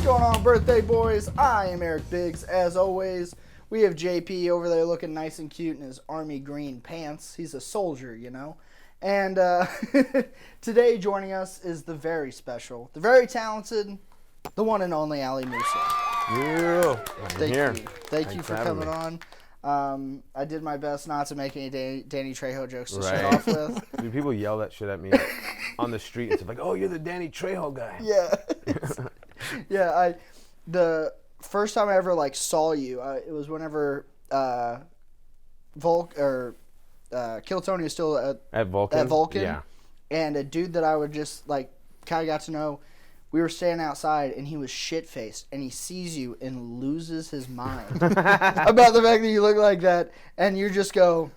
going on, birthday boys? I am Eric Biggs. As always, we have JP over there looking nice and cute in his army green pants. He's a soldier, you know. And today joining us is the very special, the very talented, the one and only Ali Musa. Yeah, Thank you. Thank you for coming on. I did my best not to make any Danny Trejo jokes to start off with. Dude, people yell that shit at me on the street. It's like, oh, you're the Danny Trejo guy. Yeah. Yeah, the first time I ever saw you, it was whenever Kill Tony was still at Vulcan. Yeah. And a dude that I would just kind of got to know, we were standing outside and he was shit-faced and he sees you and loses his mind about the fact that you look like that, and you just go,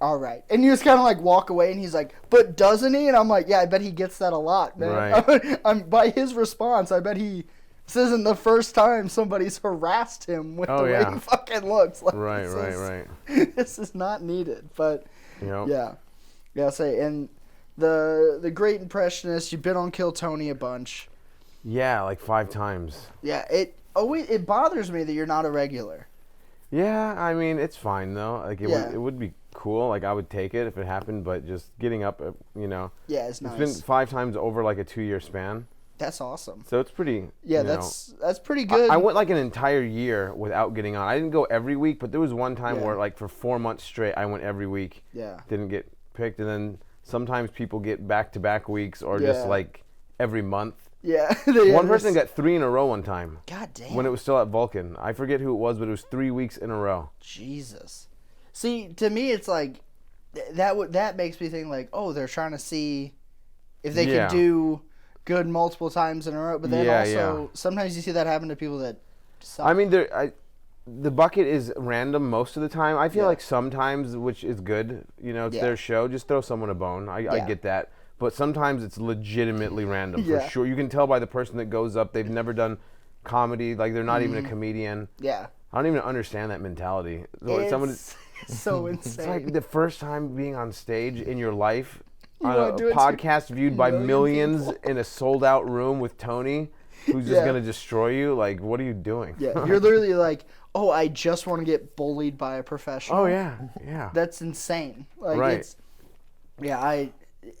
all right. And you just kind of walk away, and he's like, but doesn't he? And I'm like, yeah, I bet he gets that a lot, man. Right. By his response, I bet this isn't the first time somebody's harassed him with the way he fucking looks. Right. This is not needed, but yep. Yeah, say, and the great impressionist, you've been on Kill Tony a bunch. Yeah, 5 times. Yeah, it bothers me that you're not a regular. Yeah, I mean, it's fine, though. It would be cool. I would take it if it happened, but just getting up, Yeah, it's nice. It's been 5 times over a 2-year span. That's awesome. So it's pretty. Yeah, that's pretty good. I went an entire year without getting on. I didn't go every week, but there was one time where for 4 months straight, I went every week. Yeah. Didn't get picked, and then sometimes people get back-to-back weeks or just every month. Yeah. One person got 3 in a row one time. God damn. When it was still at Vulcan. I forget who it was, but it was 3 weeks in a row. Jesus. See, to me, it's that makes me think they're trying to see if they can do good multiple times in a row. But then sometimes you see that happen to people that suck. I mean, the bucket is random most of the time. I feel like sometimes, which is good, it's their show, just throw someone a bone. I get that. But sometimes it's legitimately random, for sure. You can tell by the person that goes up, they've never done comedy, they're not even a comedian. Yeah. I don't even understand that mentality. It's so insane. It's the first time being on stage in your life, on a podcast viewed by millions in a sold-out room with Tony, who's just going to destroy you. What are you doing? Yeah, you're literally oh, I just want to get bullied by a professional. Oh, yeah. That's insane. Right.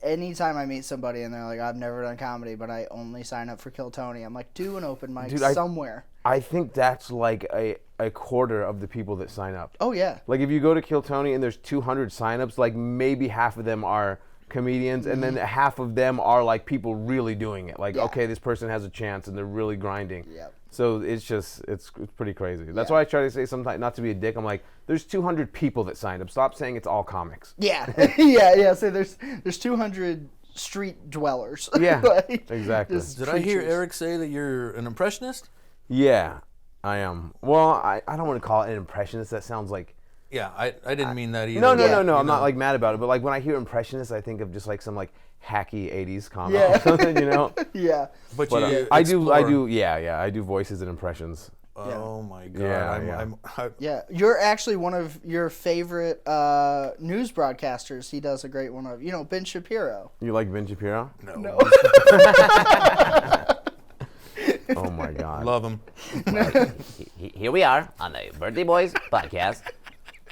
Anytime I meet somebody and they're like, I've never done comedy, but I only sign up for Kill Tony, I'm like, do an open mic somewhere. I think that's a quarter of the people that sign up. Oh, yeah. If you go to Kill Tony and there's 200 signups, maybe half of them are comedians, and then half of them are people really doing it. Okay, this person has a chance and they're really grinding. Yep. So it's pretty crazy. That's why I try to say sometimes, not to be a dick, I'm like, there's 200 people that signed up. Stop saying it's all comics. Yeah. yeah. So there's 200 street dwellers. Yeah, exactly. Did I hear Eric say that you're an impressionist? Yeah, I am. Well, I don't want to call it an impressionist. That sounds like... Yeah, I didn't mean that either. No. I'm not mad about it, but when I hear impressionist, I think of just some hacky 80s comic or something, Yeah. But I do voices and impressions. Oh my God. Yeah, you're actually one of your favorite news broadcasters. He does a great one of, Ben Shapiro. You like Ben Shapiro? No. Oh my God. Love him. Here we are on the Birthday Boys podcast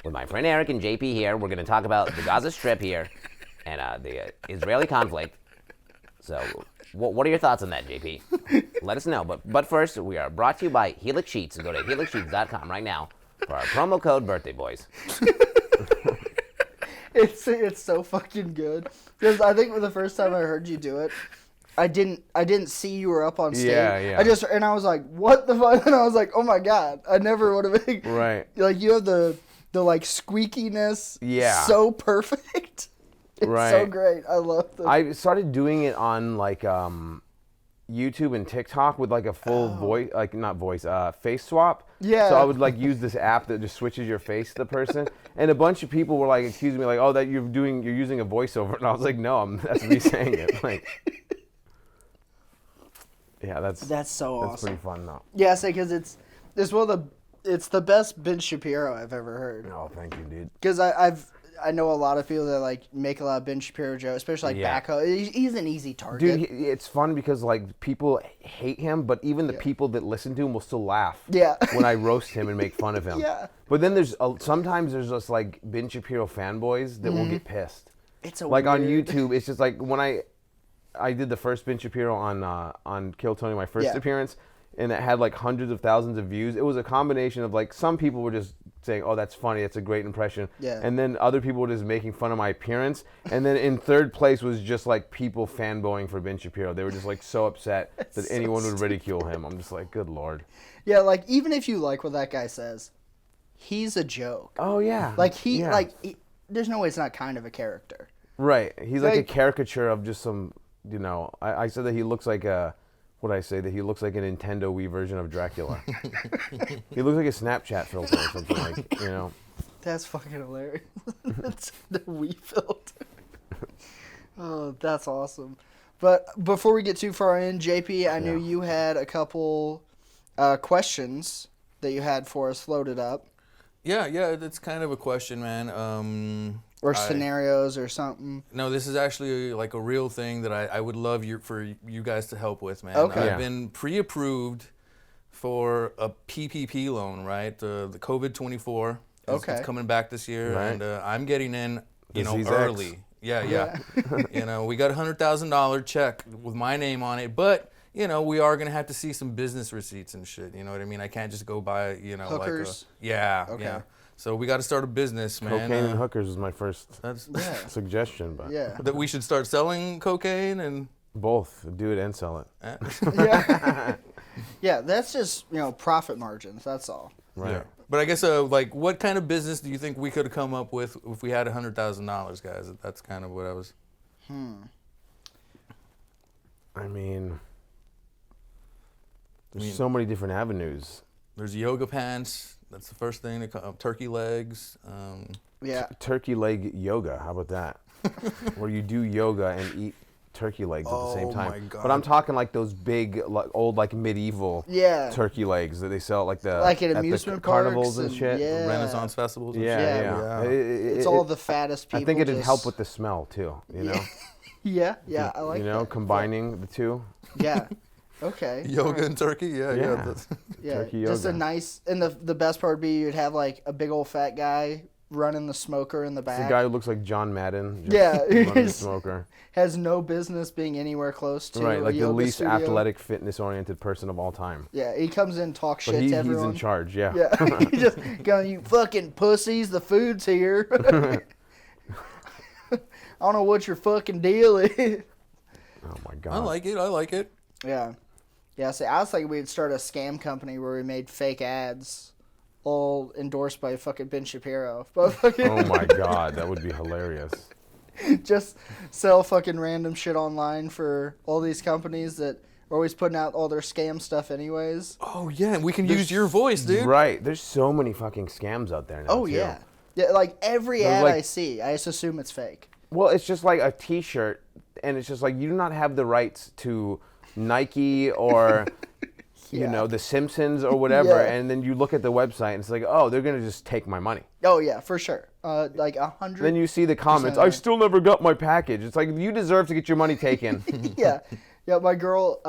with my friend Eric and JP here. We're going to talk about the Gaza Strip here and the Israeli conflict. So, what are your thoughts on that, JP? Let us know. But first, we are brought to you by Helix Sheets. So go to helixsheets.com right now for our promo code Birthday Boys. It's so fucking good, because I think the first time I heard you do it, I didn't see you were up on stage. Yeah. I was like, what the fuck? And I was like, oh my God, I never would have been. Right. You have the squeakiness. Yeah. So perfect. It's so great. I love it. I started doing it on YouTube and TikTok with a full voice, face swap. Yeah. So I would use this app that just switches your face to the person, and a bunch of people were accusing me oh, that you're using a voiceover, and I was like, no, that's me saying it. Yeah, that's so awesome. That's pretty fun though. Yeah, because it's the best Ben Shapiro I've ever heard. Oh, thank you, dude. Because I know a lot of people that like make a lot of Ben Shapiro jokes, especially like backhoe. He's an easy target. Dude, it's fun because like people hate him, but even the people that listen to him will still laugh. Yeah. When I roast him and make fun of him. Yeah. But then sometimes there's just like Ben Shapiro fanboys that will get pissed. It's a like weird... on YouTube. It's just like when I did the first Ben Shapiro on Kill Tony, my first appearance, and it had like hundreds of thousands of views. It was a combination of like some people were just saying, "Oh, that's funny. That's a great impression," and then other people were just making fun of my appearance. And then in third place was just like people fanboying for Ben Shapiro. They were just like so upset that anyone would ridicule him. I'm just like, good Lord. Yeah, like even if you like what that guy says, he's a joke. Oh yeah. Like there's no way it's not kind of a character. Right. He's like a caricature of just some, I said that he looks like what'd I say? That he looks like a Nintendo Wii version of Dracula. He looks like a Snapchat filter or something like, That's fucking hilarious. That's the Wii filter. Oh, that's awesome. But before we get too far in, JP, I knew you had a couple questions that you had for us floated up. Yeah, it's kind of a question, man. Or scenarios or something. No, this is actually like a real thing that I would love for you guys to help with, man. Okay. I've been pre-approved for a PPP loan, right? The COVID-24. It's coming back this year, right. and I'm getting in, Disease early. X. Yeah. We got a $100,000 check with my name on it, but we are gonna have to see some business receipts and shit. You know what I mean? I can't just go buy, hookers. Yeah. So we got to start a business, man. Cocaine and hookers was my first suggestion, but that we should start selling cocaine and both, do it and sell it. Yeah, that's just profit margins. That's all. Right. Yeah. But I guess like what kind of business do you think we could come up with if we had $100,000, guys? That's kind of what I was. I mean, there's so many different avenues. There's yoga pants. That's the first thing that comes. Turkey legs. Turkey leg yoga. How about that? Where you do yoga and eat turkey legs at the same time. My God. But I'm talking like those big, old, like medieval turkey legs that they sell at at amusement parks carnivals and shit. Yeah. Renaissance festivals. And Yeah. It's all the fattest people. I think it'd help with the smell too. Yeah, I like that. Combining the two. Yeah. Okay. Yoga and turkey, yeah. Turkey just yoga. a nice, and the best part would be you'd have like a big old fat guy running the smoker in the back. It's the guy who looks like John Madden. Running the smoker. Has no business being anywhere close to right, like the least studio. athletic, fitness-oriented person of all time. Yeah, he comes in, talks shit to everyone. He's in charge. Yeah. Yeah, he just going, "You fucking pussies, the food's here." I don't know what your fucking deal is. Oh my God. I like it. Yeah. Yeah, see, I was thinking we'd start a scam company where we made fake ads, all endorsed by fucking Ben Shapiro. Oh my God, that would be hilarious. Just sell fucking random shit online for all these companies that are always putting out all their scam stuff anyways. Oh yeah, we can use your voice, dude. Right, there's so many fucking scams out there now. Oh too. yeah. Yeah, like every ad I see, I just assume it's fake. Well, it's just like a T-shirt, and it's just like you do not have the rights to Nike or The Simpsons or whatever, and then you look at the website and it's like, oh, they're gonna just take my money. Oh yeah, for sure. Like 100. Then you see the comments, I still never got my package. It's like you deserve to get your money taken. Yeah. My girl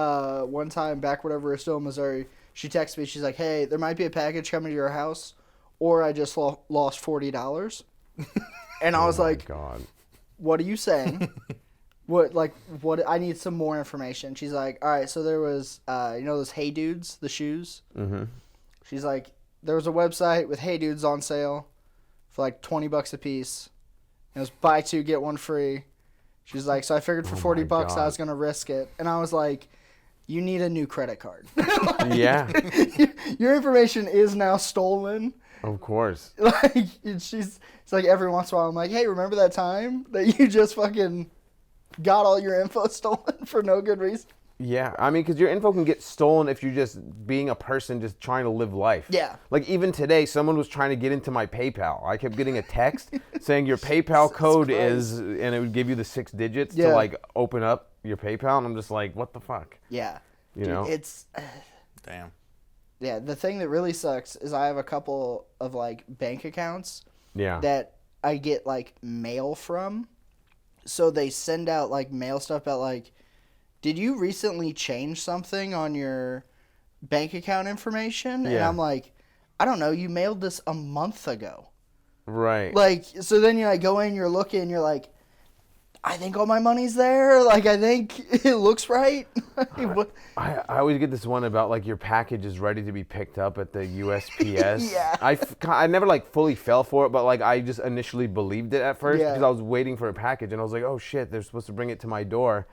one time back whenever we were still in Missouri, she texted me. She's like, "Hey, there might be a package coming to your house, or I just lost $40." And I was like, God. "What are you saying?" What I need some more information. She's like, all right, so there was those Hey Dudes, the shoes. Mm-hmm. She's like, there was a website with Hey Dudes on sale for like $20 a piece. It was buy two get one free. She's like, so I figured for $40 I was gonna risk it, and I was like, you need a new credit card. Yeah. Your information is now stolen. Of course. Like it's like every once in a while I'm like, hey, remember that time that you just fucking got all your info stolen for no good reason? Yeah, I mean, because your info can get stolen if you're just being a person just trying to live life. Yeah. Like even today, someone was trying to get into my PayPal. I kept getting a text saying your PayPal code is, and it would give you the 6 digits to like open up your PayPal, and I'm just like, what the fuck? Yeah. You know? It's... Damn. Yeah, the thing that really sucks is I have a couple of like bank accounts Yeah. that I get like mail from. So they send out like mail stuff about like, did you recently change something on your bank account information? And I'm like, I don't know. You mailed this a month ago. Right. Like, so then you like go in, you're looking, you're like, I think all my money's there. Like, I think it looks right. I always get this one about like your package is ready to be picked up at the USPS. Yeah. I never like fully fell for it, but like I just initially believed it at first because I was waiting for a package and I was like, oh shit, they're supposed to bring it to my door.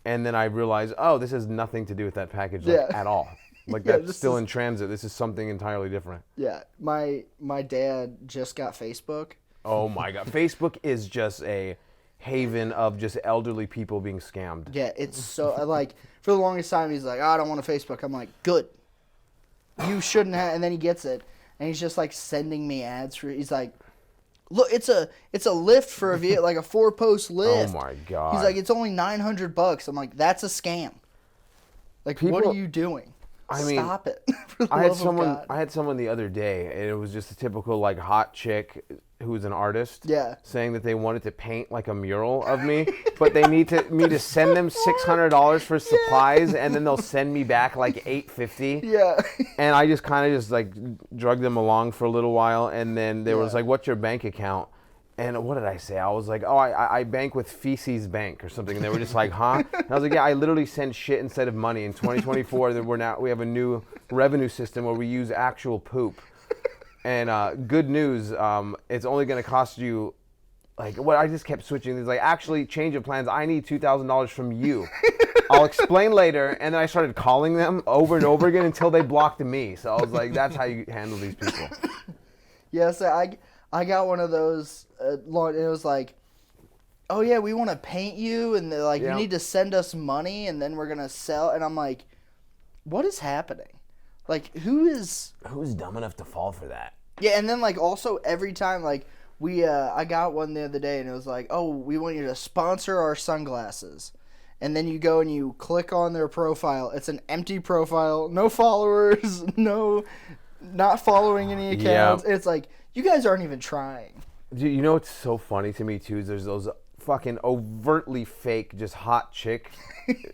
And then I realized, oh, this has nothing to do with that package at all. Like that's still in transit. This is something entirely different. Yeah. My dad just got Facebook. Oh my God. Facebook is just a haven of just elderly people being scammed. Yeah, it's so like for the longest time he's like, oh, I don't want a Facebook. I'm like, good. You shouldn't have. And then he gets it, and he's just like sending me ads for. He's like, look, it's a lift for a vehicle, like a 4-post lift. Oh my God. He's like, it's only $900. I'm like, that's a scam. Like, what are you doing? Stop it. For the love of God. I had someone the other day, and it was just a typical like hot chick who's an artist. Yeah. Saying that they wanted to paint like a mural of me, but they need me to send them $600 for supplies, and then they'll send me back like $850. Yeah. And I just kind of just like drug them along for a little while, and then they was like, "What's your bank account?" And what did I say? I was like, oh, I bank with Feces Bank or something. And they were just like, huh? And I was like, yeah, I literally send shit instead of money. In 2024, we have a new revenue system where we use actual poop. And good news, it's only going to cost you, like, what I just kept switching. It's like, actually, change of plans. I need $2,000 from you. I'll explain later. And then I started calling them over and over again until they blocked me. So I was like, that's how you handle these people. Yeah, so I got one of those, and it was like, oh yeah, we want to paint you, and they're like, you need to send us money, and then we're going to sell. And I'm like, what is happening? Like, who's dumb enough to fall for that? Yeah, and then like also every time like I got one the other day, and it was like, oh, we want you to sponsor our sunglasses. And then you go and you click on their profile. It's an empty profile, no followers, not following any accounts. It's like, you guys aren't even trying. Dude, you know what's so funny to me too is there's those fucking overtly fake, just hot chick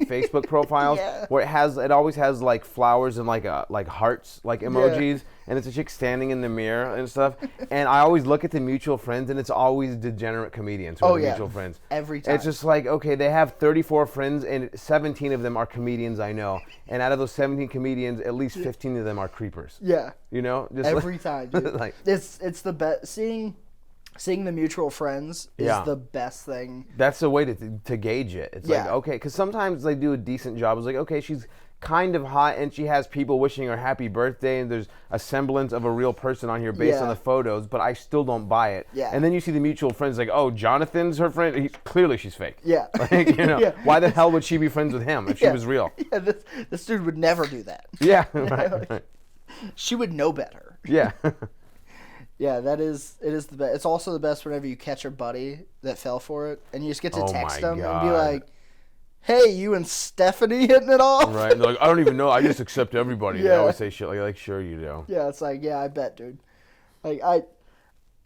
Facebook profiles where it always has like flowers and like hearts, like emojis, and it's a chick standing in the mirror and stuff. And I always look at the mutual friends, and it's always degenerate comedians who are the mutual friends. Every time. It's just like, okay, they have 34 friends, and 17 of them are comedians I know. And out of those 17 comedians, at least 15 of them are creepers. Yeah. You know? Just every time, dude. Like, it's the best. Seeing the mutual friends is the best thing. That's the way to gauge it. It's like, okay, because sometimes they do a decent job. It's like, okay, she's kind of hot and she has people wishing her happy birthday and there's a semblance of a real person on here based on the photos, but I still don't buy it. Yeah. And then you see the mutual friends like, oh, Jonathan's her friend. Clearly she's fake. Yeah. Like, you know, why the hell would she be friends with him if she was real? Yeah, this dude would never do that. Yeah, right. She would know better. Yeah. Yeah, it is the best. It's also the best whenever you catch a buddy that fell for it, and you just get to text them and be like, hey, you and Stephanie hitting it off? Right. And they're like, I don't even know. I just accept everybody. They always say shit like, sure you do. Yeah, it's like, yeah, I bet, dude. Like,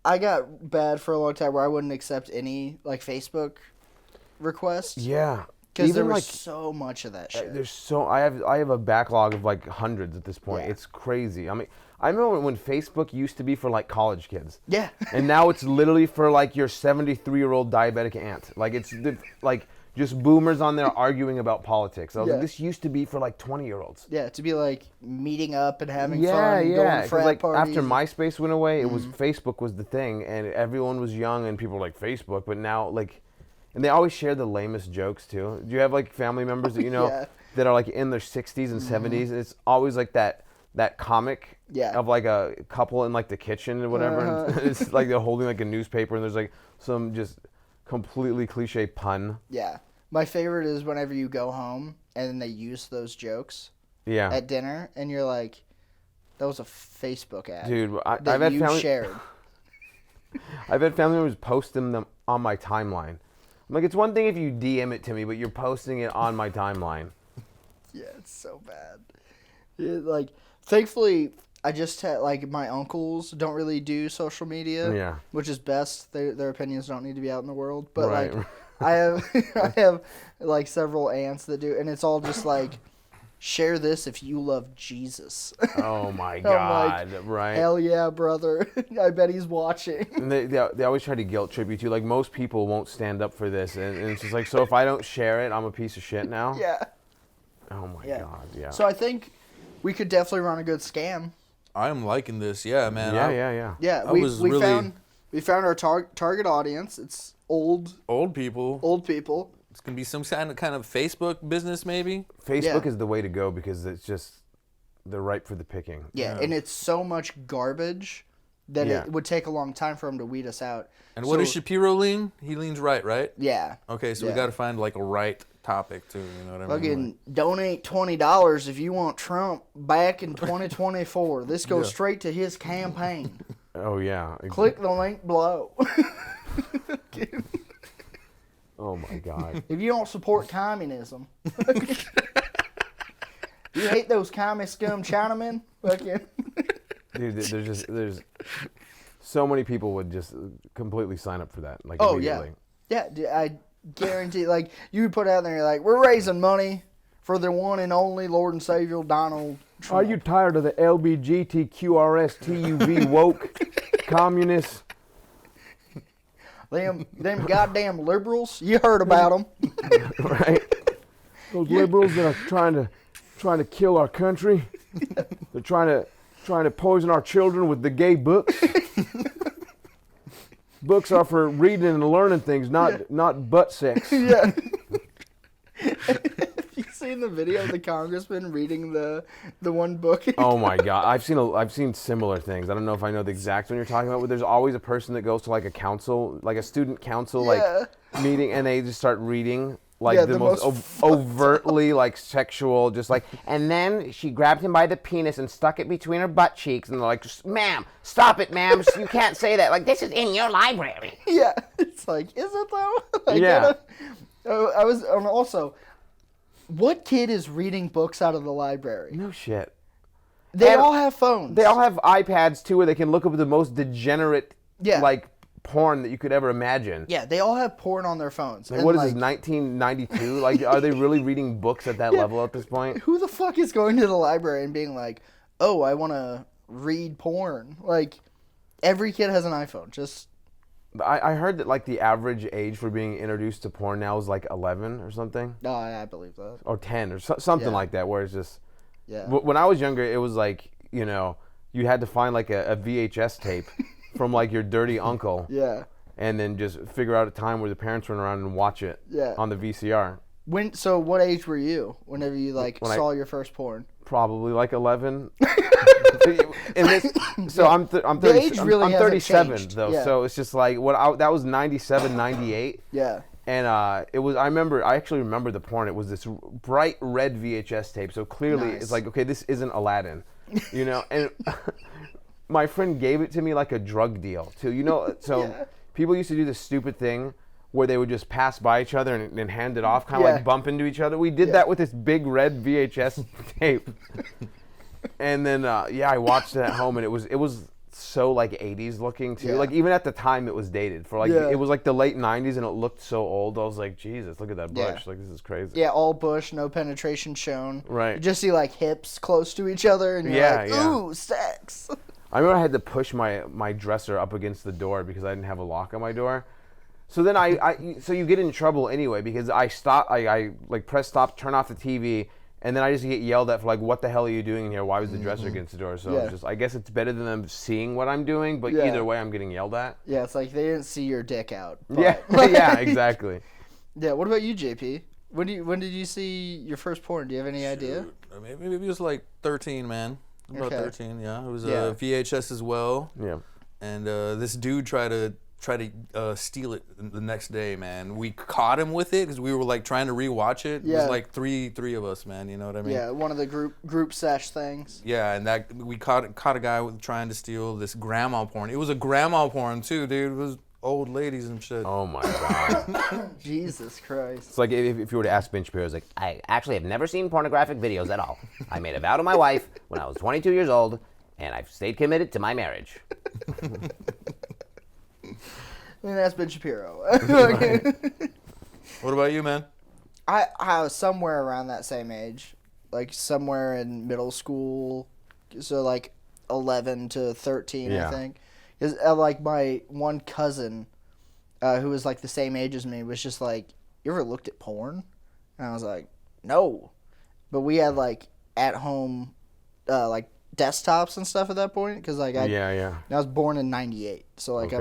I got bad for a long time where I wouldn't accept any, like, Facebook requests. Yeah. Because there was so much of that shit. I have a backlog of, like, hundreds at this point. Yeah. It's crazy. I mean, I remember when Facebook used to be for, like, college kids. Yeah. And now it's literally for, like, your 73-year-old diabetic aunt. Like, it's, like, just boomers on there arguing about politics. I was like, this used to be for, like, 20-year-olds. Yeah, to be, like, meeting up and having fun and going to frat like, parties. After MySpace went away, it was Facebook was the thing, and everyone was young, and people were like, Facebook. But now, like, and they always share the lamest jokes, too. Do you have, like, family members that you know that are, like, in their 60s and 70s? And it's always, like, that comic of like a couple in like the kitchen or whatever. And it's like they're holding like a newspaper and there's like some just completely cliche pun. Yeah. My favorite is whenever you go home and then they use those jokes at dinner and you're like, that was a Facebook ad. Dude, I've had family shared. I've had family members posting them on my timeline. I'm like, it's one thing if you DM it to me, but you're posting it on my timeline. Yeah, it's so bad. Like, thankfully, I just had, like, my uncles don't really do social media, which is best. Their opinions don't need to be out in the world. But, like, I have, like, several aunts that do, and it's all just, like, share this if you love Jesus. Oh, my God, like, right? Hell yeah, brother. I bet he's watching. And they always try to guilt trip you, too. Like, most people won't stand up for this. And it's just like, so if I don't share it, I'm a piece of shit now? Yeah. Oh, my God, yeah. So I think we could definitely run a good scam. I'm liking this, yeah, man. Yeah, we found our target audience. It's old people. It's gonna be some kind of Facebook business, maybe. Facebook is the way to go because it's just they're ripe for the picking. Yeah, and it's so much garbage that it would take a long time for them to weed us out. And what does Shapiro lean? He leans right? Yeah. Okay, so we got to find like a right topic too. You know what I mean? Fucking donate $20 if you want Trump back in 2024. This goes straight to his campaign. Oh yeah. Click the link below. Oh my God. If you don't support communism, you hate those commie scum Chinamen. Fucking. Dude, there's so many people would just completely sign up for that. Like immediately. Yeah, I guarantee. Like you would put out there, like we're raising money for the one and only Lord and Savior Donald Trump. Are you tired of the LBGTQRSTUV woke communists? Them goddamn liberals. You heard about them, right? Those liberals that are trying to kill our country. They're trying to poison our children with the gay books. Books are for reading and learning things, not butt sex. Yeah. Have you seen the video of the congressman reading the one book? Oh my God, I've seen similar things. I don't know if I know the exact one you're talking about, but there's always a person that goes to like a council, like a student council, like meeting, and they just start reading. Like the most overtly like sexual, just like, and then she grabbed him by the penis and stuck it between her butt cheeks, and they're like, "Ma'am, stop it, ma'am! You can't say that. Like this is in your library." Yeah, it's like, is it though? I was also, what kid is reading books out of the library? No shit. They all have phones. They all have iPads too, where they can look up the most degenerate, like, porn that you could ever imagine. Yeah, they all have porn on their phones. Like, what is this, 1992? Like, are they really reading books at that level at this point? Who the fuck is going to the library and being like, oh, I want to read porn? Like, every kid has an iPhone. Just. I heard that, like, the average age for being introduced to porn now is, like, 11 or something. No, I believe that. Or 10 or something like that, where it's just. Yeah. When I was younger, it was like, you know, you had to find, like, a VHS tape. From like your dirty uncle, and then just figure out a time where the parents run around and watch it, on the VCR. So what age were you whenever you saw your first porn? Probably like 11. I'm 37 though, so it's just like that was 97, 98. Yeah. And I actually remember the porn. It was this bright red VHS tape, so clearly it's like, okay, this isn't Aladdin, you know, and. My friend gave it to me like a drug deal, too. You know, so people used to do this stupid thing where they would just pass by each other and then hand it off, kind of like bump into each other. We did that with this big red VHS tape. And then, I watched it at home, and it was so, like, 80s looking, too. Like, even at the time, it was dated. For like it was, like, the late 90s, and it looked so old. I was like, Jesus, look at that bush. Like, this is crazy. Yeah, all bush, no penetration shown. Right. You just see, like, hips close to each other, and you're like, ooh, sex. I remember I had to push my dresser up against the door because I didn't have a lock on my door. So then so you get in trouble anyway because I like press stop, turn off the TV, and then I just get yelled at for like, what the hell are you doing in here? Why was the dresser against the door? So it's just, I guess it's better than them seeing what I'm doing, but either way I'm getting yelled at. Yeah, it's like they didn't see your dick out. But. Yeah, exactly. Yeah, what about you, JP? When did you see your first porn? Do you have any idea? Maybe it was like 13, man. About 13, yeah. It was a VHS as well. Yeah. And this dude tried to steal it the next day, man. We caught him with it because we were like trying to rewatch it. It was like three of us, man. You know what I mean? Yeah, one of the group sesh things. Yeah, and that we caught a guy trying to steal this grandma porn. It was a grandma porn too, dude. It was old ladies and shit. Oh my God. Jesus Christ. It's like if you were to ask Ben Shapiro, it's like, I actually have never seen pornographic videos at all. I made a vow to my wife when I was 22 years old, and I've stayed committed to my marriage. And that's Ben Shapiro. What about you, man? I was somewhere around that same age, like somewhere in middle school, so like 11 to 13, I think. Because like my one cousin, who was like the same age as me, was just like, "You ever looked at porn?" And I was like, "No," but we had like at home, like desktops and stuff at that point, because like I was born in '98, so like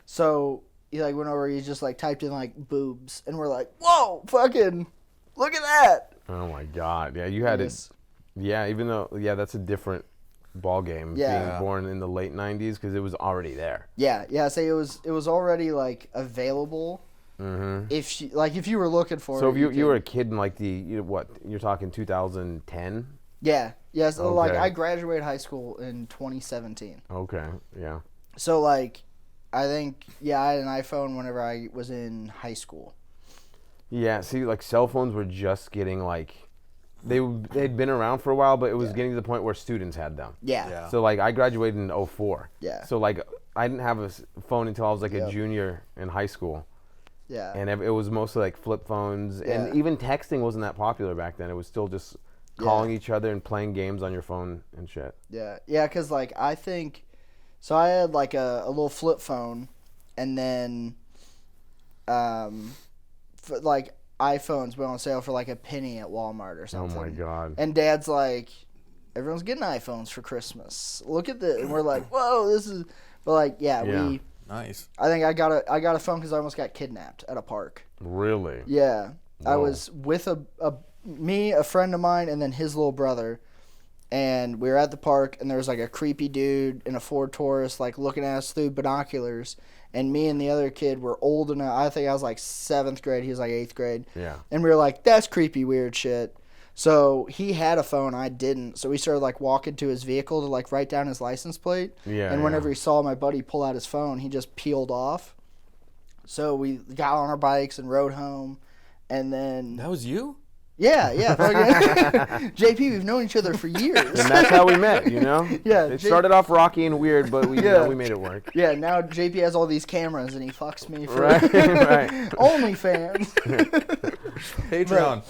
so he like went over, he just like typed in like boobs, and we're like, "Whoa, fucking, look at that!" Oh my god, yeah, you had it. Yeah, even though that's a different ball game being born in the late '90s because it was already there. Yeah. So it was already like available. Mm-hmm. If you were looking for it. So if you were a kid in like you're talking 2010. Yeah. So like I graduated high school in 2017. Okay. Yeah. So like, I think I had an iPhone whenever I was in high school. Yeah. See, like cell phones were just getting like. They'd been around for a while, but it was getting to the point where students had them. Yeah. So like I graduated in 2004. Yeah. So like I didn't have a phone until I was like a junior in high school. Yeah. And it was mostly like flip phones, and even texting wasn't that popular back then. It was still just calling each other and playing games on your phone and shit. Yeah. Yeah, because like I think, so I had like a little flip phone, and then, like iPhones went on sale for like a penny at Walmart or something. Oh my god! And Dad's like, everyone's getting iPhones for Christmas. Look at this, and we're like, whoa, this is. But like, we. Nice. I think I got a phone because I almost got kidnapped at a park. Really? Yeah. Whoa. I was with a friend of mine, and then his little brother, and we were at the park, and there was like a creepy dude in a Ford Taurus like looking at us through binoculars. And me and the other kid were old enough. I think I was like 7th grade. He was like 8th grade. Yeah. And we were like, that's creepy, weird shit. So he had a phone. I didn't. So we started like walking to his vehicle to like write down his license plate. Yeah. And whenever he saw my buddy pull out his phone, he just peeled off. So we got on our bikes and rode home. And then. That was you? Yeah. JP, we've known each other for years. And that's how we met, you know? Yeah. It started off rocky and weird, but we made it work. Yeah, now JP has all these cameras and he fucks me for right. OnlyFans. Patreon.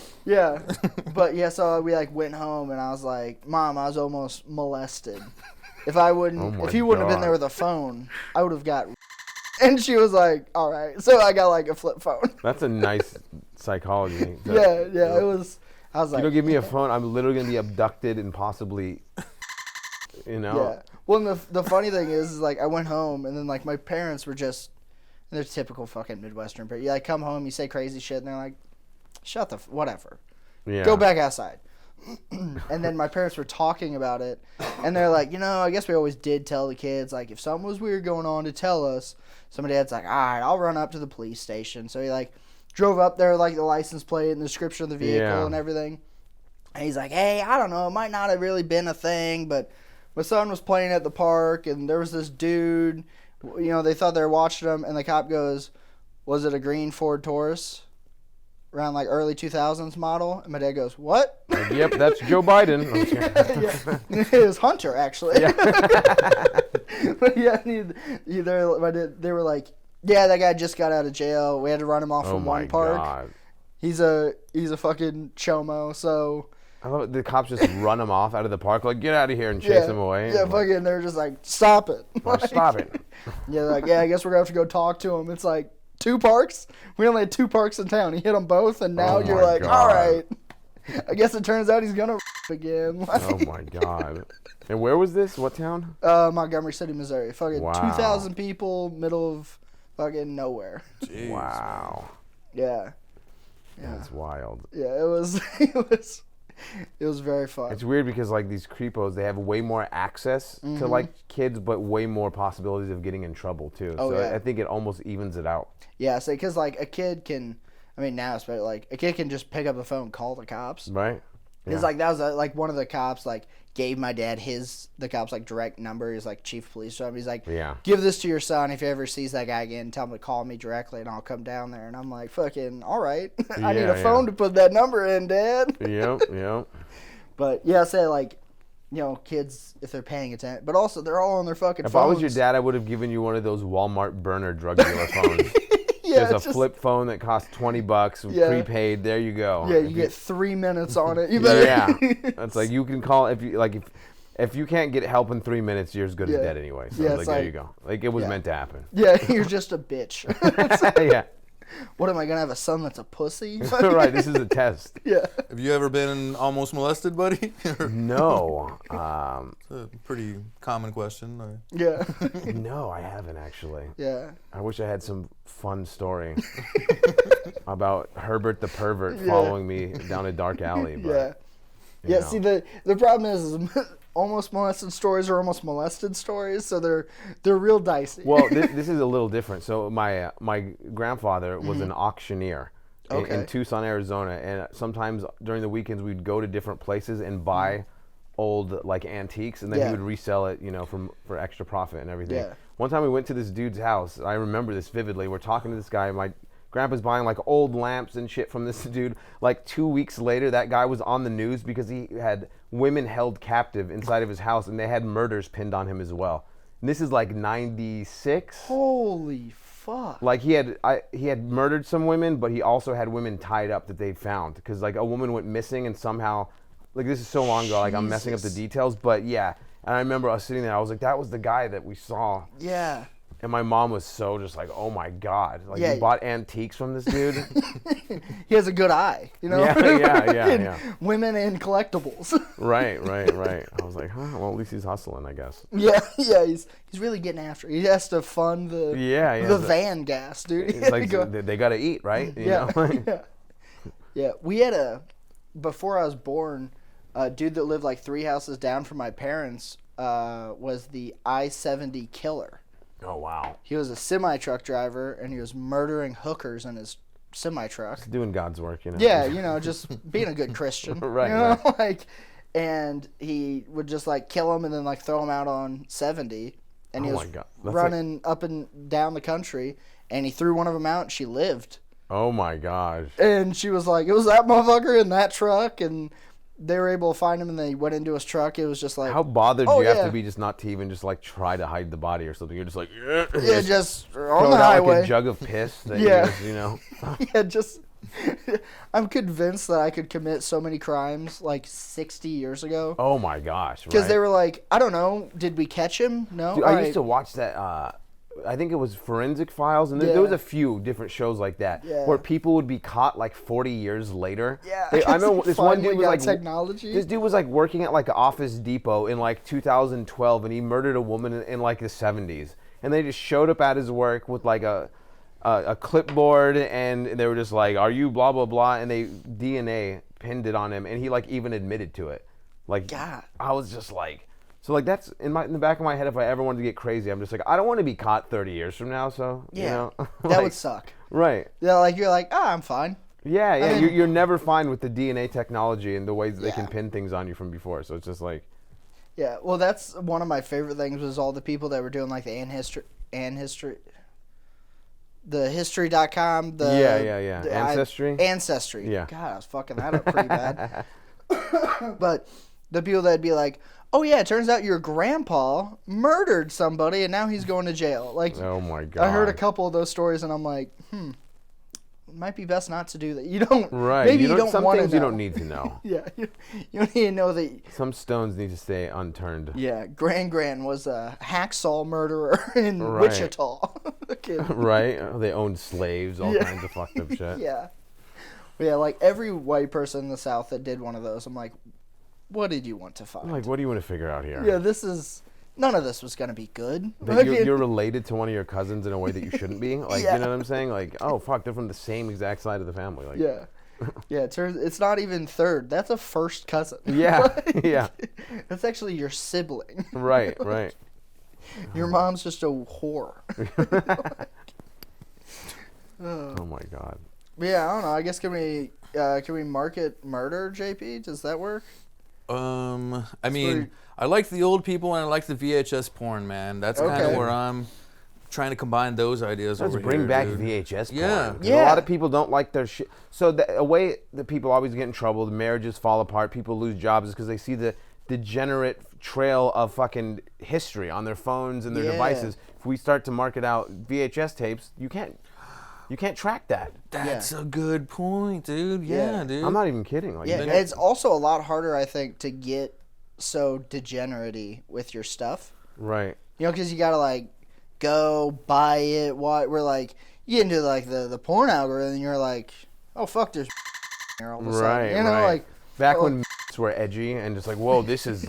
So we like went home and I was like, Mom, I was almost molested. If he wouldn't have been there with a phone, I would have got. And she was like, all right. So I got like a flip phone. That's a nice psychology. It was. I was like, you don't give me a phone, I'm literally going to be abducted and possibly, you know. Yeah. Well, and the funny thing is like I went home and then like my parents were just, and they're typical fucking Midwestern, but you like come home, you say crazy shit, and they're like, shut the, whatever. Yeah. Go back outside. And then my parents were talking about it, and they're like, I guess we always did tell the kids, like, if something was weird going on, to tell us. So my dad's like, all right, I'll run up to the police station. So he, like, drove up there, like, the license plate and the description of the vehicle and everything. And he's like, hey, I don't know, it might not have really been a thing, but my son was playing at the park, and there was this dude, they thought they were watching him, and the cop goes, was it a green Ford Taurus? Around like early 2000s model, and my dad goes, "What?" Yep, that's Joe Biden. It was Hunter actually. Yeah. But they were like, "Yeah, that guy just got out of jail. We had to run him off from one park. God. He's a fucking chomo." So I love it. The cops just run him off out of the park, like get out of here and chase him away. Yeah, fucking. They're just like, "Stop it! Stop it!" Yeah, like I guess we're gonna have to go talk to him. It's like. 2 parks? We only had 2 parks in town. He hit them both, and now you're like, all right. I guess it turns out he's going to again. Oh, my God. And where was this? What town? Montgomery City, Missouri. Fucking 2,000 people, middle of fucking nowhere. Jeez, wow. Yeah. That's wild. Yeah, it was very fun. It's weird because like these creepos, they have way more access to like kids, but way more possibilities of getting in trouble too. I think it almost evens it out. Yeah, so because like a kid can, now especially like a kid can just pick up the phone and call the cops. Right. Because like that was like one of the cops like gave my dad the cop's like direct number. He's like chief of police. So he's like, give this to your son. If he ever sees that guy again, tell him to call me directly and I'll come down there. And I'm like, fucking, all right. I need a phone to put that number in, Dad. Yep. But yeah, say like, kids if they're paying attention, but also they're all on their fucking phones. If I was your dad, I would have given you one of those Walmart burner drug dealer phones. Just a flip phone that costs $20, prepaid. There you go. Yeah, you get 3 minutes on it. You better. Yeah, that's like you can call if you can't get help in 3 minutes, you're as good as dead anyway. So there you go. Like it was meant to happen. Yeah, you're just a bitch. Yeah. What am I gonna have a son that's a pussy? Right, this is a test. Yeah. Have you ever been almost molested, buddy? No. It's a pretty common question. Yeah. No, I haven't actually. Yeah. I wish I had some fun story about Herbert the pervert following me down a dark alley. But, yeah. See, the problem is almost molested stories are almost molested stories, so they're real dicey. Well, this is a little different. So my grandfather was an auctioneer in Tucson, Arizona, and sometimes during the weekends we'd go to different places and buy old like antiques, and then he would resell it, for extra profit and everything. Yeah. One time we went to this dude's house. I remember this vividly. We're talking to this guy. My grandpa's buying like old lamps and shit from this dude. Like 2 weeks later, that guy was on the news because he had women held captive inside of his house, and they had murders pinned on him as well. And this is like 96. Holy fuck! Like he had murdered some women, but he also had women tied up that they found because like a woman went missing and somehow, like this is so long ago, like I'm messing up the details, but yeah. And I remember us sitting there. I was like, that was the guy that we saw. Yeah. And my mom was so just like, oh my God. Like, you bought antiques from this dude? He has a good eye, Yeah. Women and collectibles. Right. I was like, huh, well, at least he's hustling, I guess. Yeah, he's really getting after it. He has to fund the van gas, dude. It's like, they got to eat, right? Yeah, we had before I was born, a dude that lived like 3 houses down from my parents was the I-70 killer. Oh, wow. He was a semi-truck driver, and he was murdering hookers in his semi-truck. Just doing God's work, Yeah, just being a good Christian. Right. And he would just, kill them and then, throw them out on 70. And he was running up and down the country, and he threw one of them out, and she lived. Oh, my gosh. And she was like, it was that motherfucker in that truck, and they were able to find him, and they went into his truck. It was just like, how bothered do you have to be just not to even just try to hide the body or something? You're just like, just on the highway, like a jug of piss. That I'm convinced that I could commit so many crimes 60 years ago. Oh my gosh! Because they were like, I don't know, did we catch him? No. Dude, I used to watch that. I think it was Forensic Files, and there was a few different shows like that where people would be caught 40 years later. Yeah, I remember this one dude was technology. This dude was working at Office Depot in 2012, and he murdered a woman in the 70s. And they just showed up at his work with a clipboard, and they were just like, "Are you blah blah blah?" And they DNA pinned it on him, and he even admitted to it. God, I was just like. So that's in the back of my head. If I ever wanted to get crazy, I'm just like, I don't want to be caught 30 years from now. So that would suck. Right. Yeah, you're like, I'm fine. Yeah. I mean, you're never fine with the DNA technology and the ways that they can pin things on you from before. So it's just like. Yeah. Well, that's one of my favorite things was all the people that were doing the history.com. Ancestry. Yeah. God, I was fucking that up pretty bad. But the people that'd be like, oh yeah, it turns out your grandpa murdered somebody and now he's going to jail. Oh my God. I heard a couple of those stories and I'm like, it might be best not to do that. You don't. Right. Maybe you don't want to know. Some things you don't need to know. Yeah. You don't need to know that. Some stones need to stay unturned. Yeah. Gran was a hacksaw murderer in Wichita. Right. They owned slaves, all kinds of fucked up shit. Yeah. But yeah, every white person in the South that did one of those, I'm like, what did you want to find? What do you want to figure out here? Yeah, none of this was going to be good. You're related to one of your cousins in a way that you shouldn't be. You know what I'm saying? Oh, fuck, they're from the same exact side of the family. Yeah. Yeah, it's not even third. That's a first cousin. Yeah, yeah. That's actually your sibling. Right. Your mom's just a whore. Oh, my God. Yeah, I don't know. I guess can we market murder, JP? Does that work? I mean, I like the old people and I like the VHS porn, man. That's kind of where I'm trying to combine those ideas. Let's over bring here, back dude. VHS porn. Yeah. Yeah. A lot of people don't like their shit. So a way that people always get in trouble, the marriages fall apart, people lose jobs, is because they see the degenerate trail of fucking history on their phones and their devices. If we start to market out VHS tapes, you can't track that. That's a good point, dude. Yeah, dude. I'm not even kidding. Like, it's also a lot harder, I think, to get so degenerate with your stuff. Right. You know, because you gotta like go buy it. We're like, you get into like the porn algorithm, and you're like, oh fuck, there's here all of a sudden. You know, like back when were edgy and just like, whoa, this is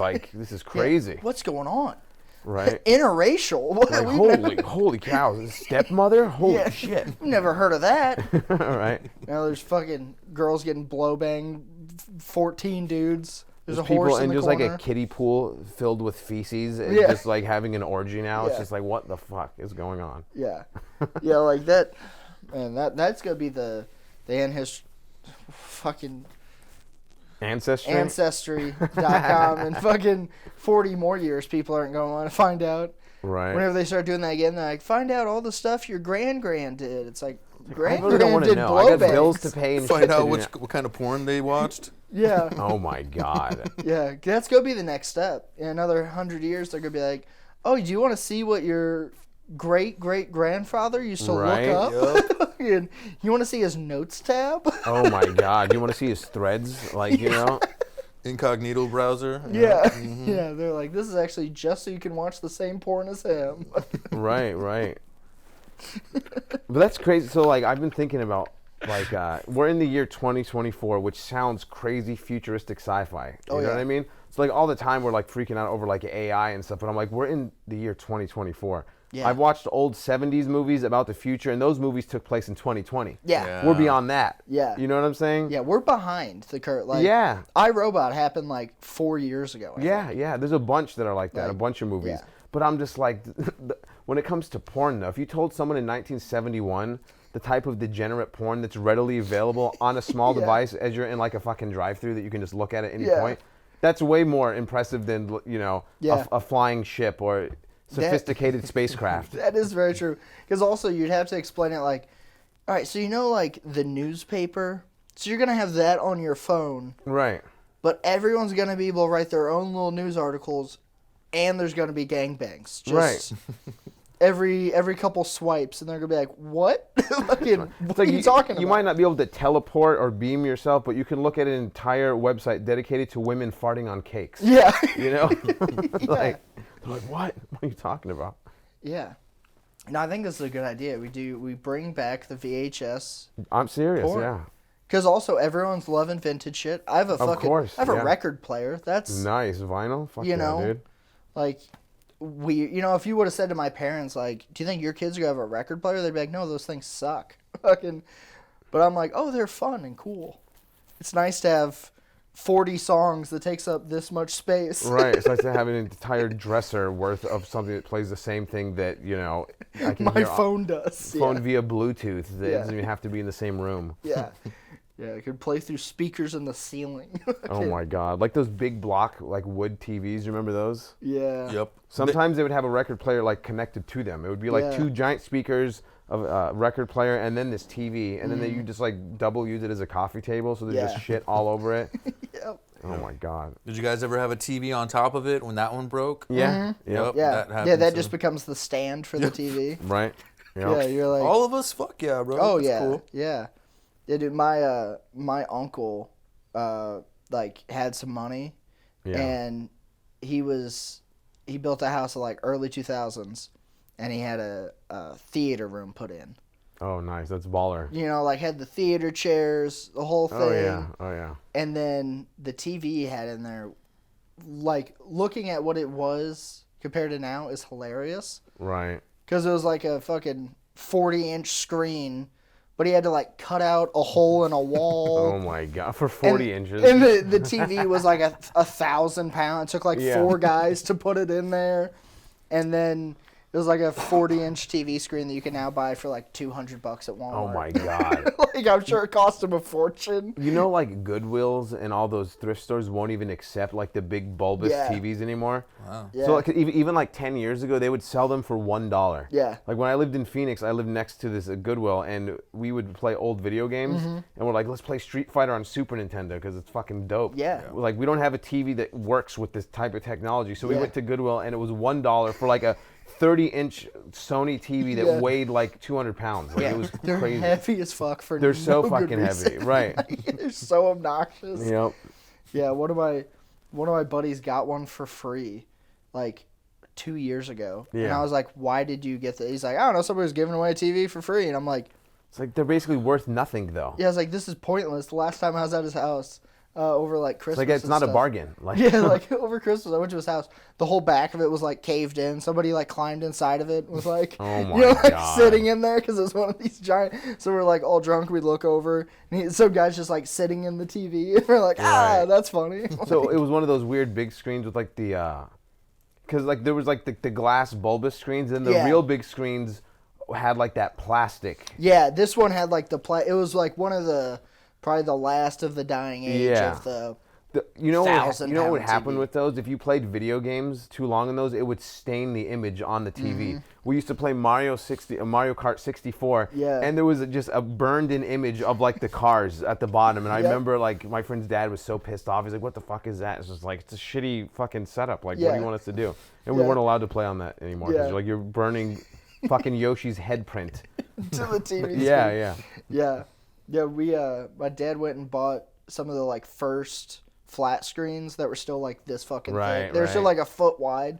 crazy. What's going on? Right. Interracial. Like, holy cow, stepmother? Holy shit. Never heard of that. Right. Now there's fucking girls getting blow banged, 14 dudes. There's a people horse in the just corner. like a kiddie pool filled with feces and just like having an orgy now. It's just like, what the fuck is going on? Yeah. Yeah, like that. Man, that's gonna be the end history. Fucking Ancestry.com and fucking 40 more years people aren't going to want to find out. Right. Whenever they start doing that again, they're like, find out all the stuff your grand did. It's like, I really don't want to did know. I got blowbacks. bills to pay and Find shit out to do what kind of porn they watched. Yeah. Oh my God. Yeah, that's going to be the next step. In another 100 years, they're going to be like, oh, do you want to see what your great-great-grandfather used to look up? And you want to see his notes tab? Oh my God. You want to see his threads? Like, you know? Incognito browser. Yeah. Yeah, they're like, this is actually just so you can watch the same porn as him. Right. But that's crazy. So, like, I've been thinking about, like, we're in the year 2024, which sounds crazy futuristic sci-fi. You know what I mean? It's like all the time we're, like, freaking out over, like, AI and stuff. But I'm like, we're in the year 2024. Yeah. I've watched old 70s movies about the future, and those movies took place in 2020. Yeah. We're beyond that. Yeah. You know what I'm saying? Yeah, we're behind the curve. Like, yeah. iRobot happened, like, 4 years ago. I think. Yeah. There's a bunch that are like that, a bunch of movies. Yeah. But I'm just like, when it comes to porn, though, if you told someone in 1971 the type of degenerate porn that's readily available on a small device as you're in, like, a fucking drive-thru that you can just look at any point, that's way more impressive than, you know, a flying ship or sophisticated spacecraft. That is very true. Because also you'd have to explain it like, all right, so you know like the newspaper? So you're going to have that on your phone. Right. But everyone's going to be able to write their own little news articles, and there's going to be gangbangs. Just every couple swipes, and they're going to be like, what? What are you talking about? You might not be able to teleport or beam yourself, but you can look at an entire website dedicated to women farting on cakes. Yeah. You know? Like, what? What are you talking about? Yeah. No, I think this is a good idea. We bring back the VHS. I'm serious, porn. yeah. Because also everyone's loving vintage shit. I have a a record player. That's nice vinyl. Fuck you know, dude. Like if you would have said to my parents like, "Do you think your kids are gonna have a record player?" They'd be like, "No, those things suck." Fucking. But I'm like, "Oh, they're fun and cool. It's nice to have 40 songs that takes up this much space." Right. It's nice to have an entire dresser worth of something that plays the same thing that, you know, I can my phone does. Phone via Bluetooth. That doesn't even have to be in the same room. Yeah. Yeah, it could play through speakers in the ceiling. Oh my God. Like those big block, like wood TVs. You remember those? Yeah. Yep. Sometimes they would have a record player like connected to them. It would be like two giant speakers of a record player and then this TV. And then you just like double use it as a coffee table. So there's just shit all over it. Yep. Oh my God. Did you guys ever have a TV on top of it when that one broke? Yeah. Mm-hmm. Yep. Yeah. That just becomes the stand for the TV. Right. Yep. Yeah, you're like all of us. Fuck yeah, bro. Oh, that's cool. Yeah. Yeah, dude, my uncle like had some money and he built a house in like early 2000s and he had a theater room put in. Oh, nice. That's baller. You know, like had the theater chairs, the whole thing. Oh yeah. And then the TV he had in there, like looking at what it was compared to now is hilarious. Right. Because it was like a fucking 40-inch screen. But he had to like cut out a hole in a wall. Oh my God, for 40 inches. And the TV was like 1,000 pounds. It took like 4 guys to put it in there. And then It was like a 40-inch TV screen that you can now buy for like $200 at Walmart. Oh my God. Like, I'm sure it cost him a fortune. You know, like Goodwills and all those thrift stores won't even accept like the big bulbous TVs anymore. Wow. Yeah. So like even like 10 years ago, they would sell them for $1. Yeah. Like when I lived in Phoenix, I lived next to this Goodwill, and we would play old video games, and we're like, let's play Street Fighter on Super Nintendo because it's fucking dope. Yeah. Like we don't have a TV that works with this type of technology, so we went to Goodwill, and it was $1 for like a 30-inch Sony TV that weighed like 200 pounds. Like, it was They're crazy. heavy as fuck for They're no so good fucking reason. heavy, right? Like, they're so obnoxious. Yep. Yeah, one of my buddies got one for free, like 2 years ago. Yeah. And I was like, "Why did you get that?" He's like, "I don't know. Somebody was giving away a TV for free." And I'm like, It's like they're basically worth nothing though. "Yeah." I was like, "This is pointless." The last time I was at his house, over like Christmas. It's like it's not a bargain. Like Yeah, like over Christmas, I went to his house. The whole back of it was like caved in. Somebody like climbed inside of it. And was like, Oh my like God. sitting in there because it was one of these giant. So we're like all drunk. We look over, and some guy's just like sitting in the TV. And we're like, Right. that's funny. So it was one of those weird big screens with like the, because like there was like the glass bulbous screens, and the real big screens had like that plastic. Yeah, this one had like it was like one of the probably the last of the dying age of the. You know what would 1,000-pound happen TV. with those? If you played video games too long in those, it would stain the image on the TV. We used to play Mario Kart 64, and there was just a burned-in image of like the cars at the bottom. And I remember like my friend's dad was so pissed off. He's like, "What the fuck is that?" It's just like it's a shitty fucking setup. Like, what do you want us to do? And we weren't allowed to play on that anymore because you're burning fucking Yoshi's head print to the TV. Yeah. We my dad went and bought some of the like first flat screens that were still like this fucking thick. They were still like a foot wide,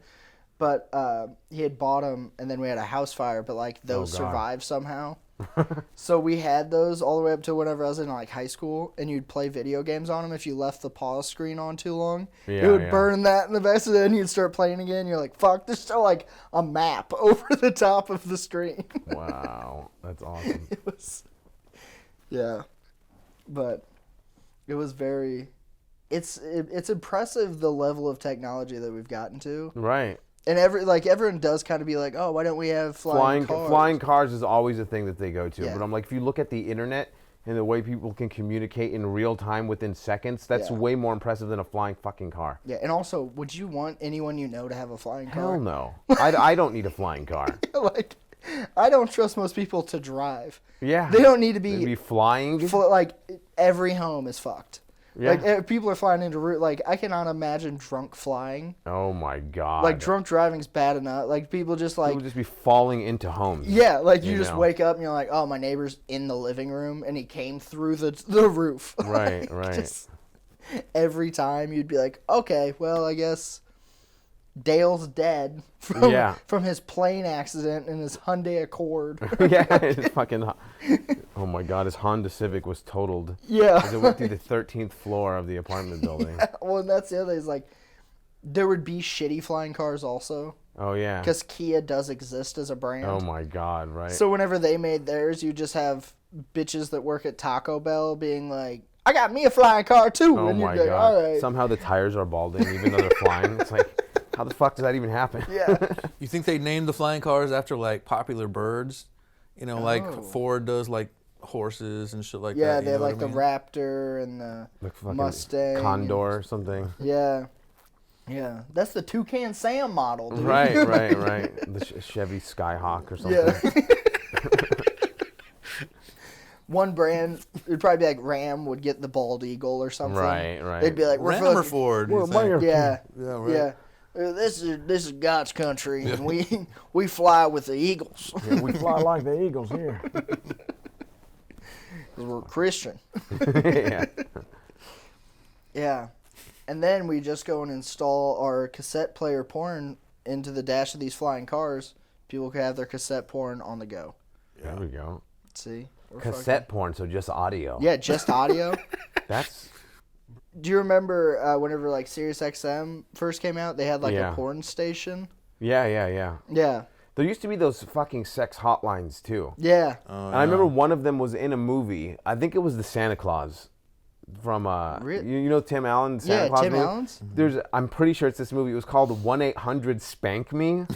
but he had bought them, and then we had a house fire, but like those survived somehow. So we had those all the way up to whenever I was in like high school, and you'd play video games on them if you left the pause screen on too long. It would burn that in the back, and then you'd start playing again. You're like, fuck, there's still like a map over the top of the screen. Wow, that's awesome. It was, but it was very. It's impressive the level of technology that we've gotten to. Right. And everyone does kind of be like, oh, why don't we have flying cars? Flying cars is always a thing that they go to. Yeah. But I'm like, if you look at the internet and the way people can communicate in real time within seconds, that's way more impressive than a flying fucking car. Yeah, and also, would you want anyone you know to have a flying car? Hell no. I don't need a flying car. Like, I don't trust most people to drive. Yeah. They don't need to They'd be be flying. like, every home is fucked. Yeah. Like, people are flying into like, I cannot imagine drunk flying. Oh my God. Like, drunk driving's bad enough. Like, people just like... People just be falling into homes. Yeah, like you just wake up and you're like, oh, my neighbor's in the living room and he came through the roof. Right, right. Just every time you'd be like, okay, well, I guess Dale's dead from his plane accident in his Hyundai Accord. Yeah, his fucking... Oh my God, his Honda Civic was totaled. Yeah. As it went through the 13th floor of the apartment building. Yeah, well, and that's the other thing is like, there would be shitty flying cars also. Oh, yeah. Because Kia does exist as a brand. Oh my God, right. So whenever they made theirs, you just have bitches that work at Taco Bell being like, I got me a flying car too. Oh and my you're like, God. all right. Somehow the tires are balding even though they're flying. It's like, how the fuck does that even happen? Yeah. You think they named the flying cars after like popular birds? You know, like Ford does like horses and shit like that. Yeah, they have know like what I the mean? Raptor and the Mustang. Condor or something. Yeah. Yeah. That's the Toucan Sam model, dude. Right. The Chevy Skyhawk or something. Yeah. One brand, it'd probably be like Ram would get the bald eagle or something. Right. They'd be like, Ram or Ford? We're American. Yeah. Yeah, right. Yeah. This is God's country, and we fly with the eagles. Yeah, we fly like the eagles here. 'Cause we're Christian. Yeah. Yeah. And then we just go and install our cassette player porn into the dash of these flying cars. People could have their cassette porn on the go. There we go. See? Cassette porn, so just audio. Yeah, just audio. That's... Do you remember whenever like SiriusXM first came out, they had like a porn station? Yeah. Yeah. There used to be those fucking sex hotlines too. Yeah. And I remember one of them was in a movie. I think it was the Santa Claus. from you know Tim Allen, Santa Yeah, Claus Tim movie? Allen's? I'm pretty sure it's this movie. It was called 1-800-SPANK-ME,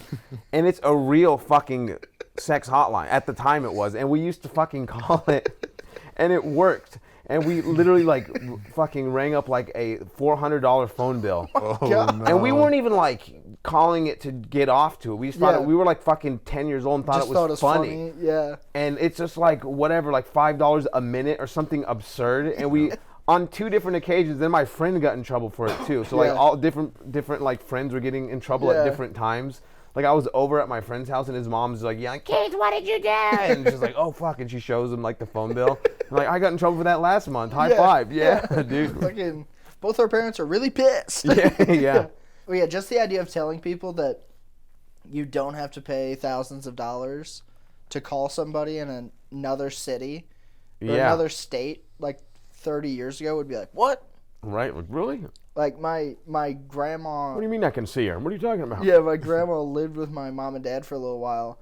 and it's a real fucking sex hotline. At the time it was, and we used to fucking call it, and it worked. And we literally like fucking rang up like a $400 phone bill. Oh, God. No. And we weren't even like calling it to get off to it. We just thought we were like fucking 10 years old and thought it was funny. Yeah. And it's just like whatever, like $5 a minute or something absurd. And we on 2 different occasions, then my friend got in trouble for it too. So like all different like friends were getting in trouble at different times. Like I was over at my friend's house and his mom's like yelling, "Kids, what did you do?" And she's like, "Oh fuck!" And she shows him like the phone bill. I'm like, I got in trouble for that last month. High five, dude. Fucking, both our parents are really pissed. Yeah. Well, yeah, just the idea of telling people that you don't have to pay thousands of dollars to call somebody in another city or another state like 30 years ago would be like, what? Right? Like, really? Like my grandma. What do you mean I can see her? What are you talking about? Yeah, my grandma lived with my mom and dad for a little while,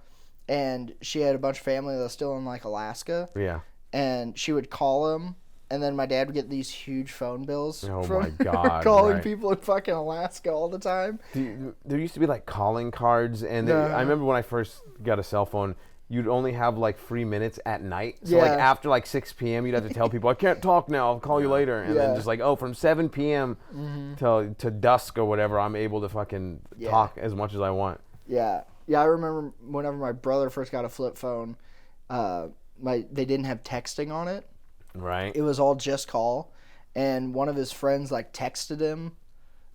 and she had a bunch of family that was still in like Alaska. Yeah. And she would call them, and then my dad would get these huge phone bills from my God, calling people in fucking Alaska all the time. There used to be like calling cards, and I remember when I first got a cell phone, you'd only have like 3 minutes at night. So like after like 6 p.m. you'd have to tell people, I can't talk now, I'll call you later. And then just like, from 7 p.m. to dusk or whatever, I'm able to fucking talk as much as I want. Yeah. Yeah, I remember whenever my brother first got a flip phone, they didn't have texting on it. Right. It was all just call. And one of his friends like texted him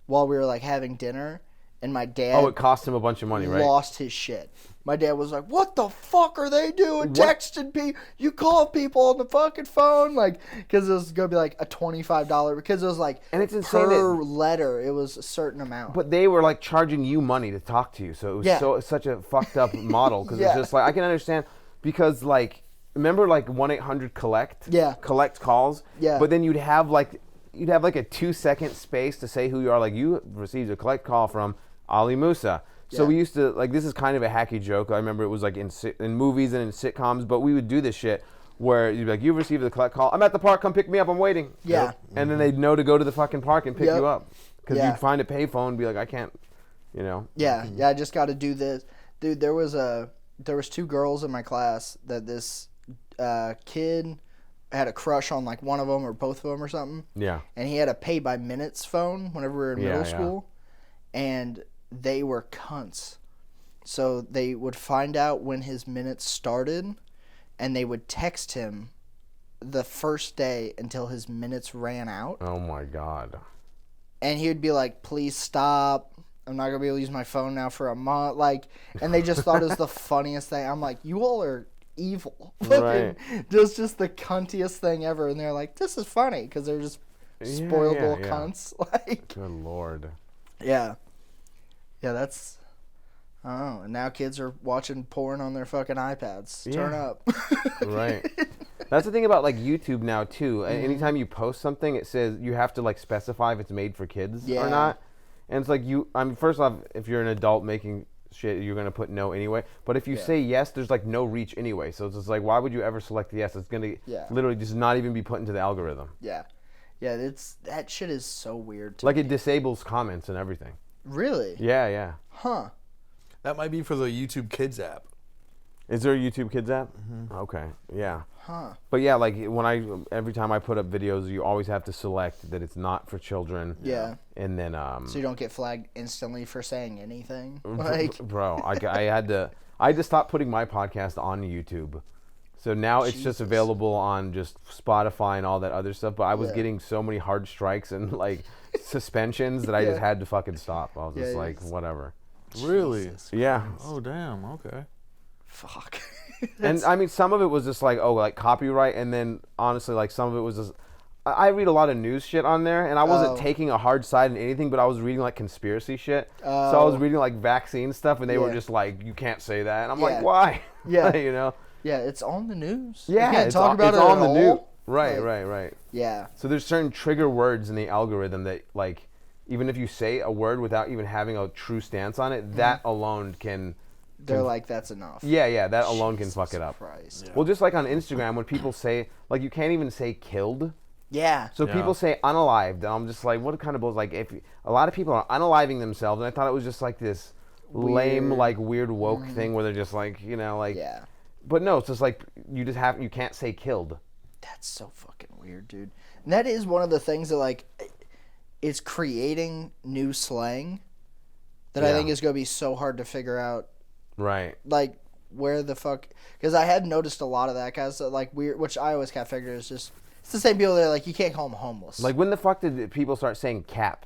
while we were like having dinner. And my dad... Oh, it cost him a bunch of money, right? Lost his shit. My dad was like, what the fuck are they doing? Texting people? You call people on the fucking phone? Like, because it was going to be like a $25, because it was like, and it's insane per letter, it was a certain amount. But they were like charging you money to talk to you. So it was such a fucked up model, because it's just like, I can understand, because like, remember like 1-800-COLLECT? Yeah. Collect calls? Yeah. But then you'd have like a 2-second space to say who you are. Like, you received a collect call from Ali Musa. So we used to, like, this is kind of a hacky joke. I remember it was like in movies and in sitcoms, but we would do this shit where you'd be like, you've received a collect call. I'm at the park, come pick me up, I'm waiting. Yeah. Yep. And then they'd know to go to the fucking park and pick you up. Because you'd find a payphone and be like, I can't, you know. Yeah, I just got to do this. Dude, there was 2 girls in my class that this kid had a crush on, like one of them or both of them or something. Yeah. And he had a pay by minutes phone whenever we were in middle school. And they were cunts. So they would find out when his minutes started, and they would text him the first day until his minutes ran out. Oh my God. And he would be like, please stop. I'm not going to be able to use my phone now for a month. Like, and they just thought it was the funniest thing. I'm like, you all are evil. Right. Just the cuntiest thing ever. And they're like, this is funny, because they're just spoiled little cunts. Like, good Lord. Yeah. Yeah, that's... I don't know. And now kids are watching porn on their fucking iPads. Turn up. Right. That's the thing about, like, YouTube now, too. Anytime you post something, it says you have to, like, specify if it's made for kids or not. And it's like first off, if you're an adult making shit, you're going to put no anyway. But if you say yes, there's, like, no reach anyway. So it's just like, why would you ever select yes? It's going to literally just not even be put into the algorithm. Yeah. Yeah, that shit is so weird to me. Like, it disables comments and everything. Really? Yeah. Huh. That might be for the YouTube Kids app. Is there a YouTube Kids app? Mm-hmm. Okay, yeah. Huh. But yeah, like every time I put up videos, you always have to select that it's not for children. Yeah. And then so you don't get flagged instantly for saying anything. Like, bro, I had to stop putting my podcast on YouTube. So now it's just available on just Spotify and all that other stuff. But I was getting so many hard strikes and like suspensions that I just had to fucking stop. I was just like, whatever. Really? Jesus yeah. Christ. Oh, damn. Okay. Fuck. And I mean, some of it was just like, like copyright. And then honestly, like some of it was just, I read a lot of news shit on there, and I wasn't taking a hard side in anything, but I was reading like conspiracy shit. So I was reading like vaccine stuff, and they were just like, you can't say that. And I'm like, why? Yeah. You know? Yeah, it's on the news. Yeah, you can't it's talk about it's it on at the all. news. Right. Yeah. So there's certain trigger words in the algorithm that, like, even if you say a word without even having a true stance on it, that alone can... They're like, that's enough. Yeah, that alone can fuck it up. Christ. Yeah. Well, just like on Instagram, when people say, like, you can't even say killed. Yeah. So people say unalived, and I'm just like, what kind of bull? Like, if a lot of people are unaliving themselves, and I thought it was just like this lame, like weird woke thing where they're just like, like. Yeah. But no, it's just like you can't say killed. That's so fucking weird, dude. And that is one of the things that like, it's creating new slang that I think is gonna be so hard to figure out. Right. Like, where the fuck? Because I had noticed a lot of that, guys. Like weird, which I always kind of figured is just. It's the same people that are like, you can't call them homeless. Like, when the fuck did people start saying cap?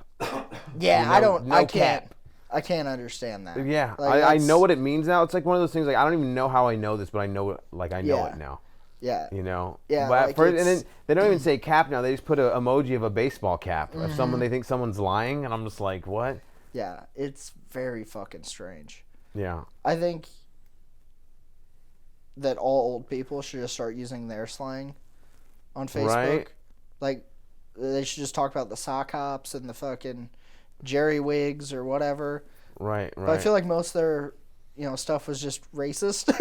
Yeah, I can't understand that. Yeah, like, I know what it means now. It's like one of those things, like, I don't even know how I know this, but I know it, like, I know it now. Yeah. Yeah, but like first, and then they don't even say cap now. They just put an emoji of a baseball cap. If they think someone's lying, and I'm just like, what? Yeah, it's very fucking strange. Yeah. I think that all old people should just start using their slang on Facebook. Right. Like, they should just talk about the sock hops and the fucking jerry wigs or whatever. Right. But I feel like most of their, stuff was just racist.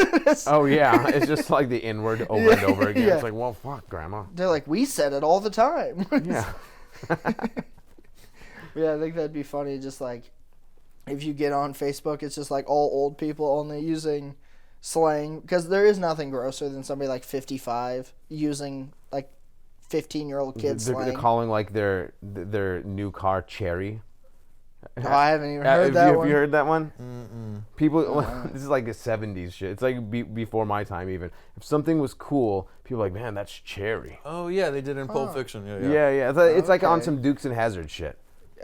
Oh, yeah. It's just like the N-word over and over again. Yeah. It's like, well, fuck, Grandma. They're like, we said it all the time. Yeah. Yeah, I think that'd be funny. Just like, if you get on Facebook, it's just like all old people only using slang. Because there is nothing grosser than somebody like 55 using like 15-year-old kids slang. They're calling like their new car Cherry. Oh, I haven't even heard that one. Have you heard that one? Mm-mm. People, this is like a 70s shit. It's like before my time even. If something was cool, people are like, man, that's Cherry. Oh, yeah, they did in Pulp Fiction. Yeah. It's like on some Dukes and Hazzard shit.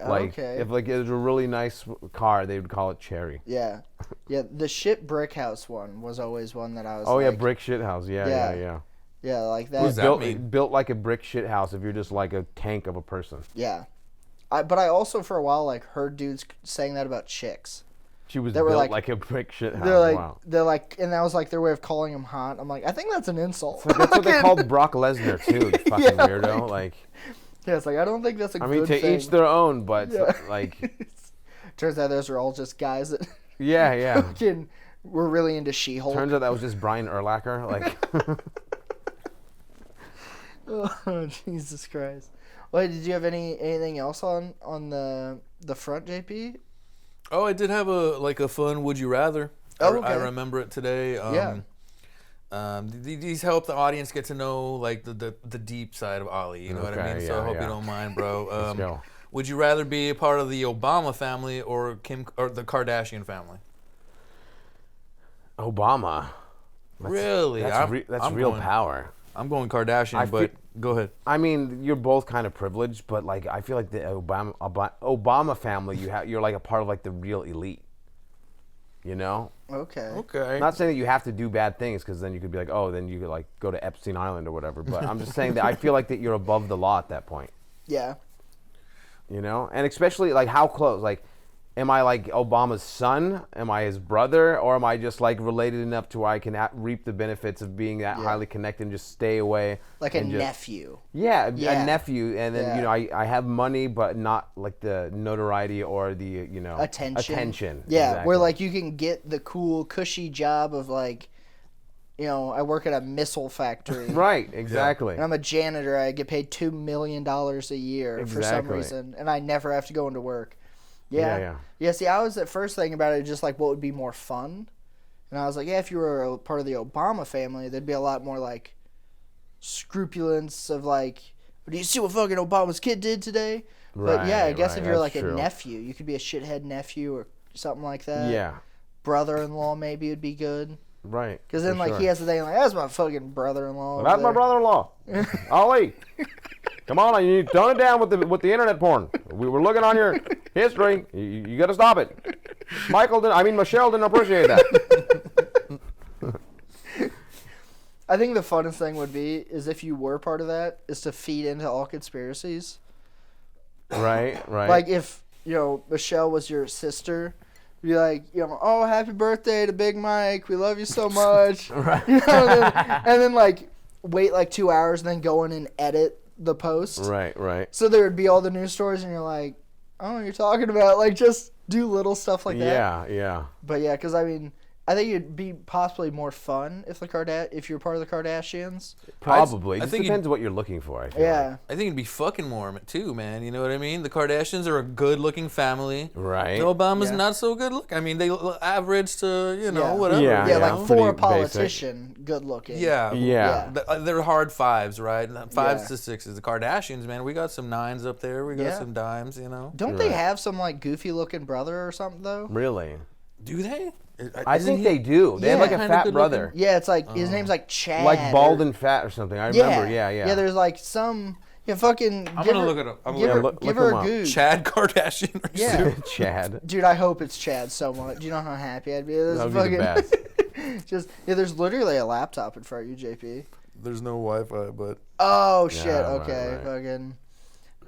Like, if like it was a really nice car, they would call it Cherry. Yeah. Yeah, the shit brick house one was always one that I was yeah, brick shit house. Yeah. Yeah, like that. What does that mean? Built like a brick shit house if you're just like a tank of a person. Yeah. But I also, for a while, like, heard dudes saying that about chicks. She was built like a brick shit house. They're like, and that was like their way of calling him hot. I'm like, I think that's an insult. Like, that's what they called Brock Lesnar, too, you fucking weirdo. Like, yeah, it's like, I don't think that's a good thing. To each their own, but, like... Turns out those are all just guys that... Yeah. We're really into She-Hulk. Turns out that was just Brian Urlacher. Like... Oh, Jesus Christ. Wait, did you have anything else on the front, JP? Oh, I did have a fun Would You Rather. Oh, okay. I remember it today. These help the audience get to know like the deep side of Ollie. You know what I mean? So I hope you don't mind, bro. Let's go. Would you rather be a part of the Obama family or the Kardashian family? Obama. Really? That's real power. I'm going Kardashian, but go ahead. I mean, you're both kind of privileged, but like I feel like the Obama family, you're like a part of like the real elite. You know? Okay. Not saying that you have to do bad things, because then you could be like, oh, then you could like go to Epstein Island or whatever. But I'm just saying that I feel like that you're above the law at that point. Yeah. You know, and especially like how close, like. Am I like Obama's son? Am I his brother? Or am I just like related enough to where I can reap the benefits of being that highly connected and just stay away? Like a nephew. Yeah, a nephew. And then, I have money, but not like the notoriety or the, attention. Yeah, exactly. where like you can get the cool, cushy job of like, I work at a missile factory. Right, exactly. And I'm a janitor. I get paid $2 million a year for some reason. And I never have to go into work. Yeah. See, I was at first thinking about it just like what would be more fun. And I was like, if you were a part of the Obama family, there'd be a lot more like scrupulence of like, do you see what fucking Obama's kid did today? But yeah, I guess if you're like a nephew, you could be a shithead nephew or something like that. Yeah. Brother-in-law maybe would be good. Right. Because then like he has the thing like, that's my fucking brother-in-law. Well, that's my brother-in-law. Ollie. Come on, you tone it down with the internet porn. We were looking on your history. You got to stop it. Michelle didn't appreciate that. I think the funnest thing would be is if you were part of that is to feed into all conspiracies. Right. Like if Michelle was your sister, be like, oh, happy birthday to Big Mike. We love you so much. Right. And then like wait like 2 hours and then go in and edit the post. Right. So there would be all the news stories and you're like, I don't know what you're talking about. Like just do little stuff like that. Yeah. But yeah, because I mean, I think it'd be possibly more fun if you're part of the Kardashians. Probably. It depends what you're looking for. I feel like. I think it'd be fucking more too, man. You know what I mean? The Kardashians are a good-looking family. Right. The Obama's not so good looking. I mean, they average to whatever. Yeah, like for a pretty politician, good looking. Yeah. They're hard fives, right? 5s to 6s. The Kardashians, man, we got some 9s up there. We got some dimes. Don't they have some like goofy-looking brother or something though? Really? Do they? I think they do. They have like a fat brother. Yeah, it's like his name's like Chad. Like bald and fat or something. I remember. Yeah. Yeah, there's like some. Yeah, fucking. I'm gonna look it up. Give her a goose. Chad Kardashian. Yeah. Chad. Dude, I hope it's Chad so much. Do you know how happy I'd be? That would be the best. There's literally a laptop in front of you, JP. There's no Wi-Fi, but. Oh shit! Okay, right. Fucking.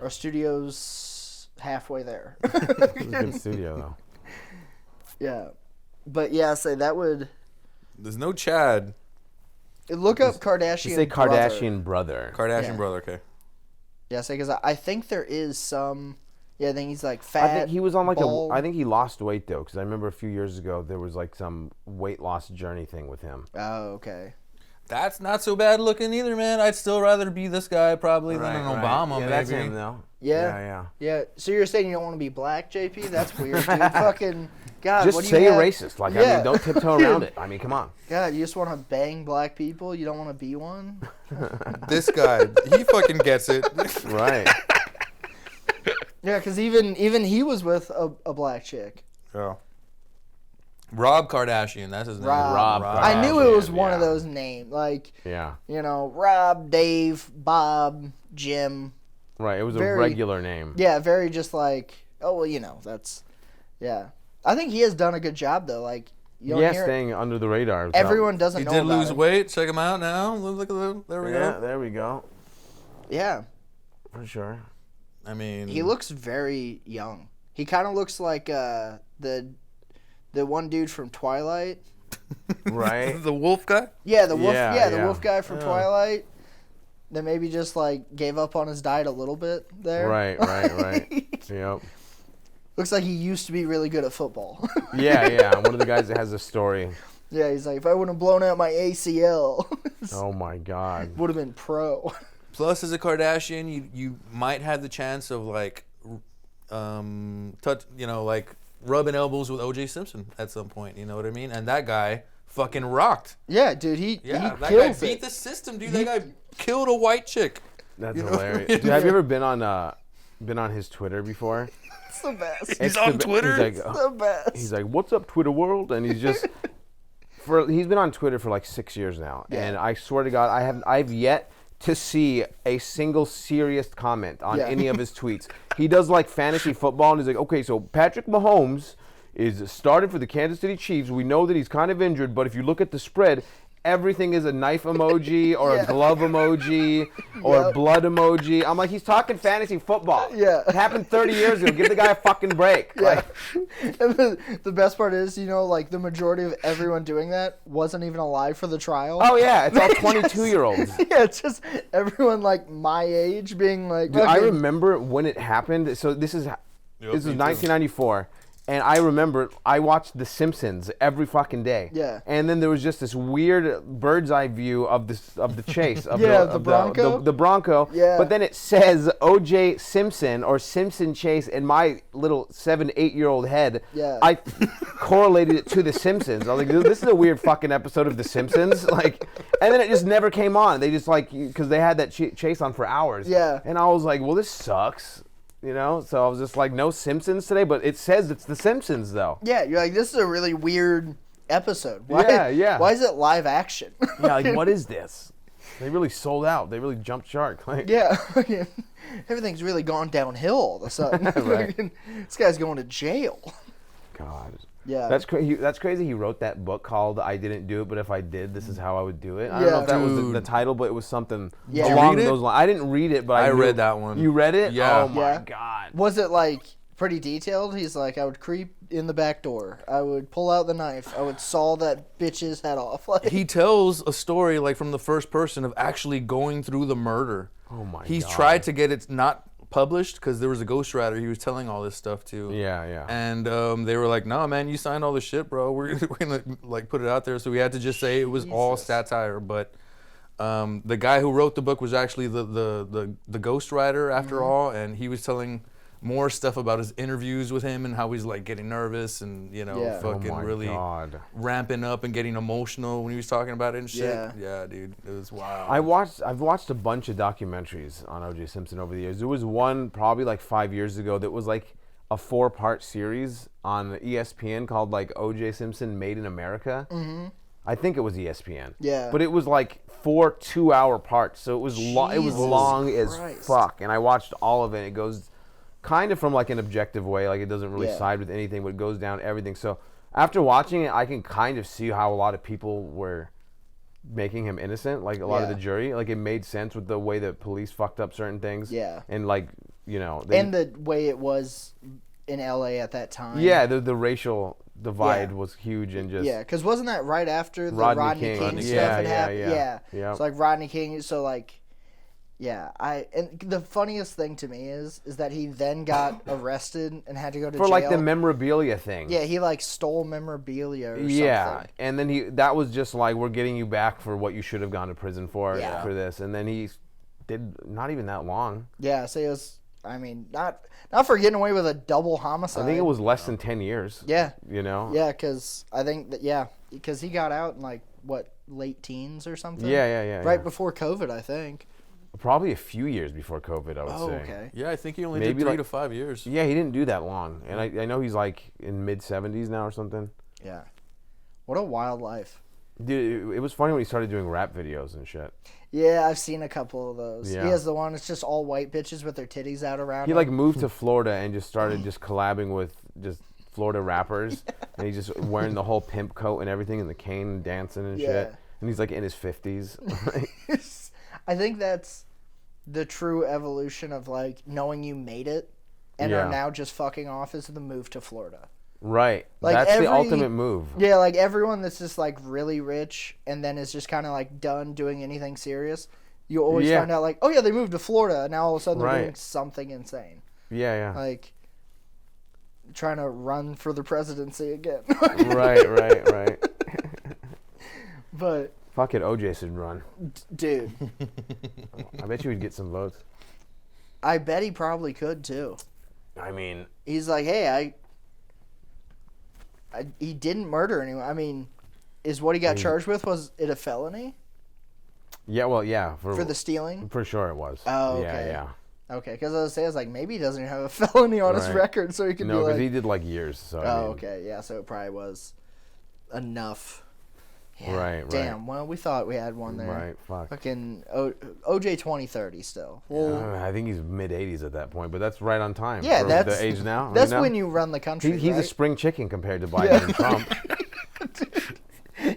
Our studio's halfway there. It's a good studio though. Yeah. But yeah, say that would. There's no Chad. Look up Kardashian. You say Kardashian brother. Kardashian brother, okay. Yeah, say because I think there is some. Yeah, I think he's like fat. I think he was on like bald. I think he lost weight though, because I remember a few years ago there was like some weight loss journey thing with him. Oh, okay. That's not so bad looking either, man. I'd still rather be this guy probably than an Obama, maybe. That's him though. Yeah. So you're saying you don't want to be black, JP? That's weird, dude. Fucking. God, just what do say you you're have? racist. Like, I mean, don't tiptoe around it. I mean, come on. God, you just want to bang black people? You don't want to be one? This guy, he fucking gets it. Right. Yeah, because even he was with a black chick. Yeah. Rob Kardashian, that's his name. Rob. I knew it was one of those names. Like, Rob, Dave, Bob, Jim. Right, it was a regular name. Yeah, very just like, oh, well, that's, yeah. I think he has done a good job, though. Like, you don't hear staying under the radar. Everyone doesn't know He did about lose him. weight. Check him out now. Look at them. There we go. Yeah, there we go. Yeah. For sure. I mean... He looks very young. He kind of looks like the one dude from Twilight. Right. The wolf guy? Yeah, the wolf. The wolf guy from Twilight. That maybe just like gave up on his diet a little bit there. Right. Yep. Looks like he used to be really good at football. Yeah. One of the guys that has a story. Yeah, he's like, if I wouldn't have blown out my ACL. Oh my God. Would have been pro. Plus, as a Kardashian, you might have the chance of like, like rubbing elbows with O.J. Simpson at some point. You know what I mean? And that guy fucking rocked. Yeah, dude. That guy beat the system, dude. That guy killed a white chick. That's hilarious. Dude, have you ever been on his Twitter before? It's the best. He's on Twitter. He's like, the best. He's like, "What's up, Twitter world?" And he's just he's been on Twitter for like 6 years now, and I swear to God, I've yet to see a single serious comment on any of his tweets. He does like fantasy football, and he's like, "Okay, so Patrick Mahomes is starting for the Kansas City Chiefs. We know that he's kind of injured, but if you look at the spread, everything is a knife emoji or a glove emoji or a blood emoji." I'm like, he's talking fantasy football. Yeah. It happened 30 years ago. Give the guy a fucking break. Yeah. Like, And the best part is, like the majority of everyone doing that wasn't even alive for the trial. oh yeah, it's all 22-year-olds. Yeah, it's just everyone like my age being like. Dude, I remember when it happened. So this is 1994. And I remember I watched The Simpsons every fucking day. Yeah. And then there was just this weird bird's eye view of the chase of the Bronco. The Bronco. Yeah. But then it says O.J. Simpson or Simpson Chase in my little 7-8-year-old head. Yeah. I correlated it to The Simpsons. I was like, dude, this is a weird fucking episode of The Simpsons. Like, and then it just never came on. They just because they had that chase on for hours. Yeah. And I was like, well, this sucks. So I was just like, no Simpsons today, but it says it's The Simpsons, though. Yeah, you're like, this is a really weird episode. Why, Yeah. Why is it live action? Yeah, like, what is this? They really sold out. They really jumped shark. Like, Yeah, everything's really gone downhill all of a sudden. Right. This guy's going to jail. God. Yeah. That's crazy. That's crazy. He wrote that book called "I Didn't Do It, But If I Did, This Is How I Would Do It." I don't know if that was the title, but it was something along those lines. I didn't read it, but I read that one. You read it? Yeah. Oh my God. Was it like pretty detailed? He's like, I would creep in the back door. I would pull out the knife. I would saw that bitch's head off. Like, he tells a story like from the first person of actually going through the murder. Oh my God. He's tried to get it not published because there was a ghostwriter he was telling all this stuff to. Yeah. And they were like, "No, man, you signed all this shit, bro. We're gonna like put it out there." So we had to just say it was all satire. But the guy who wrote the book was actually the ghostwriter after all, and he was telling more stuff about his interviews with him and how he's like getting nervous and fucking really ramping up and getting emotional when he was talking about it and shit. Yeah, dude, it was wild. I've watched a bunch of documentaries on O.J. Simpson over the years. There was one probably like 5 years ago that was like a 4-part series on ESPN called like O.J. Simpson Made in America. Mm-hmm. I think it was ESPN. Yeah. But it was like 4 2-hour parts, so it was it was long as fuck. And I watched all of it. It goes kind of from like an objective way, like it doesn't really side with anything, but it goes down everything. So after watching it, I can kind of see how a lot of people were making him innocent, like a lot of the jury. Like it made sense with the way that police fucked up certain things. Yeah. And like, and the way it was in LA at that time. Yeah, the racial divide was huge and just... Yeah, because wasn't that right after the Rodney King stuff had happened? Yeah. So like Rodney King, so like... Yeah, and the funniest thing to me is that he then got arrested and had to go to jail. For like the memorabilia thing. Yeah, he like stole memorabilia or something. Yeah, and then that was just like, we're getting you back for what you should have gone to prison for this. And then he did not even that long. Yeah, so it was, I mean, not for getting away with a double homicide. I think it was less than 10 years. Yeah. Yeah, because I think that, because he got out in like, what, late teens or something? Yeah. Right before COVID, I think. Probably a few years before COVID, I would say. Okay. Yeah, I think he only did 3 to 5 years. Yeah, he didn't do that long. And I know he's like in mid-70s now or something. Yeah. What a wild life. Dude, it was funny when he started doing rap videos and shit. Yeah, I've seen a couple of those. Yeah. He has the one, it's just all white bitches with their titties out around He like moved to Florida and just started just collabing with just Florida rappers. And he's just wearing the whole pimp coat and everything and the cane and dancing and shit. And he's like in his 50s. I think that's the true evolution of like knowing you made it and are now just fucking off is the move to Florida. Right. Like that's the ultimate move. Yeah, like everyone that's just like really rich and then is just kind of like done doing anything serious. You always find out like, oh yeah, they moved to Florida and now all of a sudden they're doing something insane. Yeah. Like trying to run for the presidency again. Right. But fuck it, OJ should run. Dude. I bet you would get some votes. I bet he probably could too. I mean... He's like, hey, he didn't murder anyone. I mean, is what he got charged with, was it a felony? Yeah, well, yeah. For the stealing? For sure it was. Oh, okay. Yeah. Okay, because I was like, maybe he doesn't have a felony on his record, so he could be like... No, because he did like years, so okay, yeah, so it probably was enough. Yeah, right. Damn. Well, we thought we had one there. Right. Fuck. Fucking OJ 2030 still. Well, I think he's mid-80s at that point, but that's right on time. Yeah, for that's the age now. That's when you run the country. He's a spring chicken compared to Biden and Trump.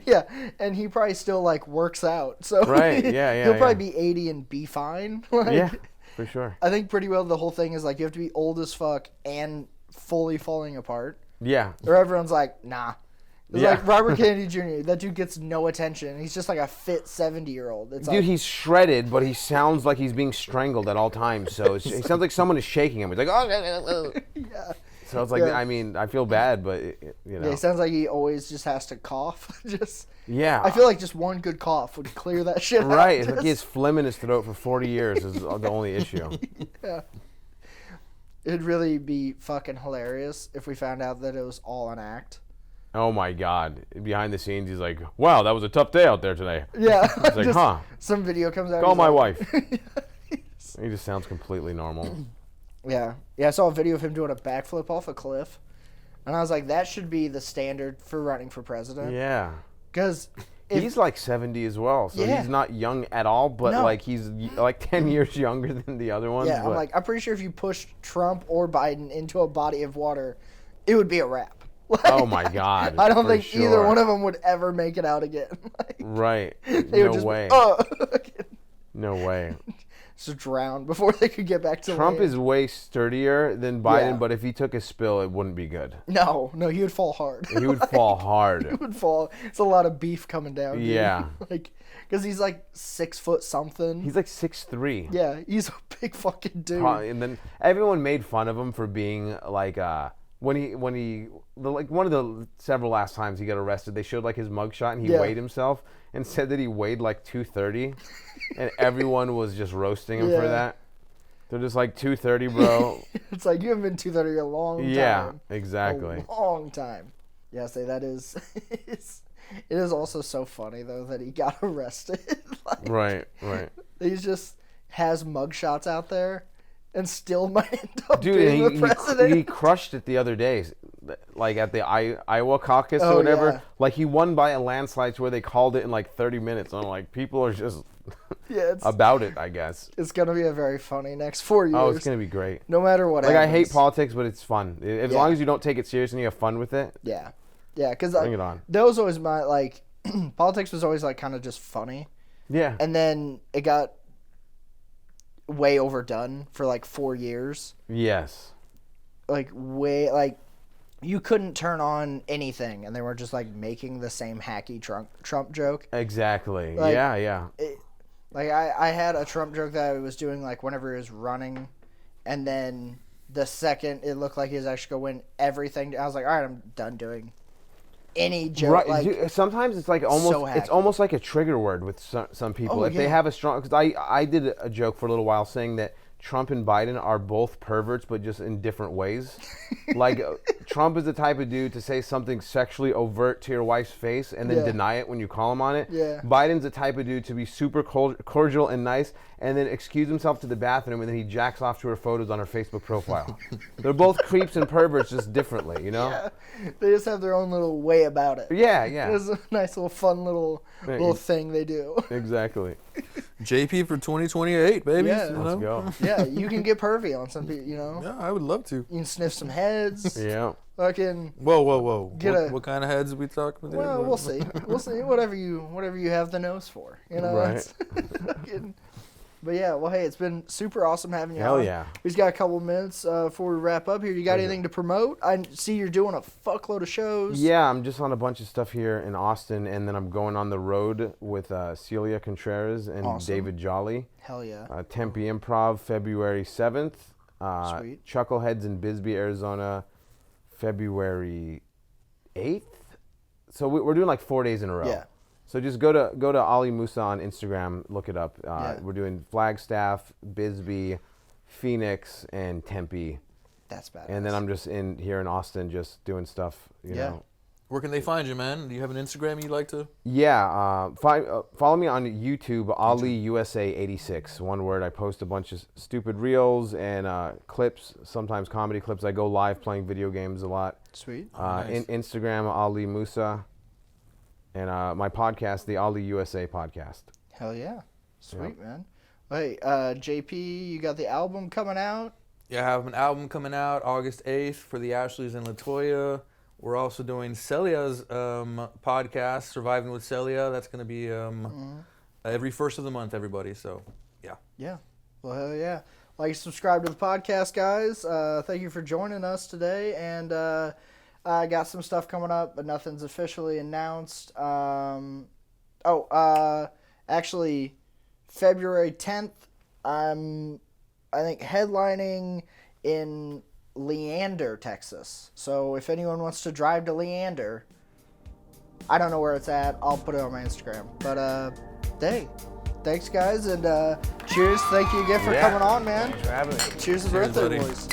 Yeah, and he probably still like works out. So he'll probably be 80 and be fine. Yeah, for sure. I think pretty well the whole thing is like you have to be old as fuck and fully falling apart. Yeah. Or everyone's like, nah. It's like Robert Kennedy Jr. That dude gets no attention. He's just like a fit 70-year-old. Dude, he's shredded, but he sounds like he's being strangled at all times. So he sounds like someone is shaking him. He's like, oh. Yeah. So it's like, I mean, I feel bad, but you know. Yeah, it sounds like he always just has to cough. Yeah. I feel like just one good cough would clear that shit out. Right. It's like he has phlegm in his throat for 40 years is the only issue. Yeah. It'd really be fucking hilarious if we found out that it was all an act. Oh my God! Behind the scenes, he's like, "Wow, that was a tough day out there today." Yeah, he's like, "Huh?" Some video comes out. Call my wife. He just sounds completely normal. Yeah. I saw a video of him doing a backflip off a cliff, and I was like, "That should be the standard for running for president." Yeah. Because he's like 70 as well, so he's not young at all. But like he's like 10 years younger than the other ones. Yeah, I'm pretty sure if you pushed Trump or Biden into a body of water, it would be a wrap. Oh my God! I don't think either one of them would ever make it out again. Right? No way. Oh. No way. just drowned before they could get back to Trump land. is way sturdier than Biden, but if he took a spill, it wouldn't be good. No, he would fall hard. He would fall hard. He would fall. It's a lot of beef coming down. Dude. Yeah. Because he's like 6 foot something. He's like 6'3". Yeah, he's a big fucking dude. And then everyone made fun of him for being like when he like one of the several last times he got arrested, they showed like his mugshot and he weighed himself and said that he weighed like 230, and everyone was just roasting him for that. They're just like 230, bro. It's like you haven't been 230 a long time. Yeah, exactly. A long time. Yeah, that is. It is also so funny though that he got arrested. Right. He just has mugshots out there, and still might end up being the president. He crushed it the other day, like at the Iowa caucus or whatever. Yeah. Like he won by a landslide to where they called it in like 30 minutes. And I'm like, people are just about it, I guess. It's gonna be a very funny next 4 years. Oh, it's gonna be great. No matter what happens. I hate politics, but it's fun. As long as you don't take it serious and you have fun with it. Yeah, because bring it on. That was always my politics was always like kind of just funny. Yeah. And then it got way overdone for like 4 years. Yes. You couldn't turn on anything, and they were just like making the same hacky Trump joke. Exactly. Yeah. I had a Trump joke that I was doing like whenever he was running, and then the second it looked like he was actually going to win everything, I was like, all right, I'm done doing any joke. Right. Sometimes it's like almost like a trigger word with some people. They have a strong, because I did a joke for a little while saying that Trump and Biden are both perverts, but just in different ways. Like Trump is the type of dude to say something sexually overt to your wife's face and then deny it when you call him on it. Yeah. Biden's the type of dude to be super cordial and nice and then excuse himself to the bathroom and then he jacks off to her photos on her Facebook profile. They're both creeps and perverts, just differently, you know? Yeah. They just have their own little way about it. Yeah. It's a nice little fun little thing they do. Exactly. JP for 2028, baby. Yeah. Let's go. Yeah, you can get pervy on some people, you know? Yeah, I would love to. You can sniff some heads. Yeah. Fucking. Whoa. What kind of heads are we talking about? Well, we'll see. Whatever you have the nose for, you know? Right. But yeah, well, hey, it's been super awesome having you on. Hell yeah. We just got a couple minutes before we wrap up here. You got anything to promote? I see you're doing a fuckload of shows. Yeah, I'm just on a bunch of stuff here in Austin, and then I'm going on the road with Celia Contreras and David Jolly. Hell yeah. Tempe Improv, February 7th. Sweet. Chuckleheads in Bisbee, Arizona, February 8th. So we're doing like 4 days in a row. Yeah. So just go to Ali Musa on Instagram, look it up. We're doing Flagstaff, Bisbee, Phoenix, and Tempe. That's badass. And then I'm just here in Austin just doing stuff, you know. Where can they find you, man? Do you have an Instagram you'd like to? Yeah, follow me on YouTube, Ali USA 86. One word. I post a bunch of stupid reels and clips, sometimes comedy clips. I go live playing video games a lot. Sweet. Nice. Instagram, Ali Musa. And my podcast, the Ali USA podcast. Hell yeah. Sweet, man. Hey, JP, you got the album coming out? Yeah, I have an album coming out August 8th for the Ashleys and LaToya. We're also doing Celia's podcast, Surviving with Celia. That's going to be every first of the month, everybody. So, yeah. Yeah. Well, hell yeah. Like, subscribe to the podcast, guys. Thank you for joining us today. And I got some stuff coming up, but nothing's officially announced. Actually, February 10th, I'm, I think, headlining in Leander, Texas. So if anyone wants to drive to Leander, I don't know where it's at. I'll put it on my Instagram. But, hey, thanks, guys, and cheers. Thank you again for coming on, man. Thanks for having me. Cheers to birthday boys.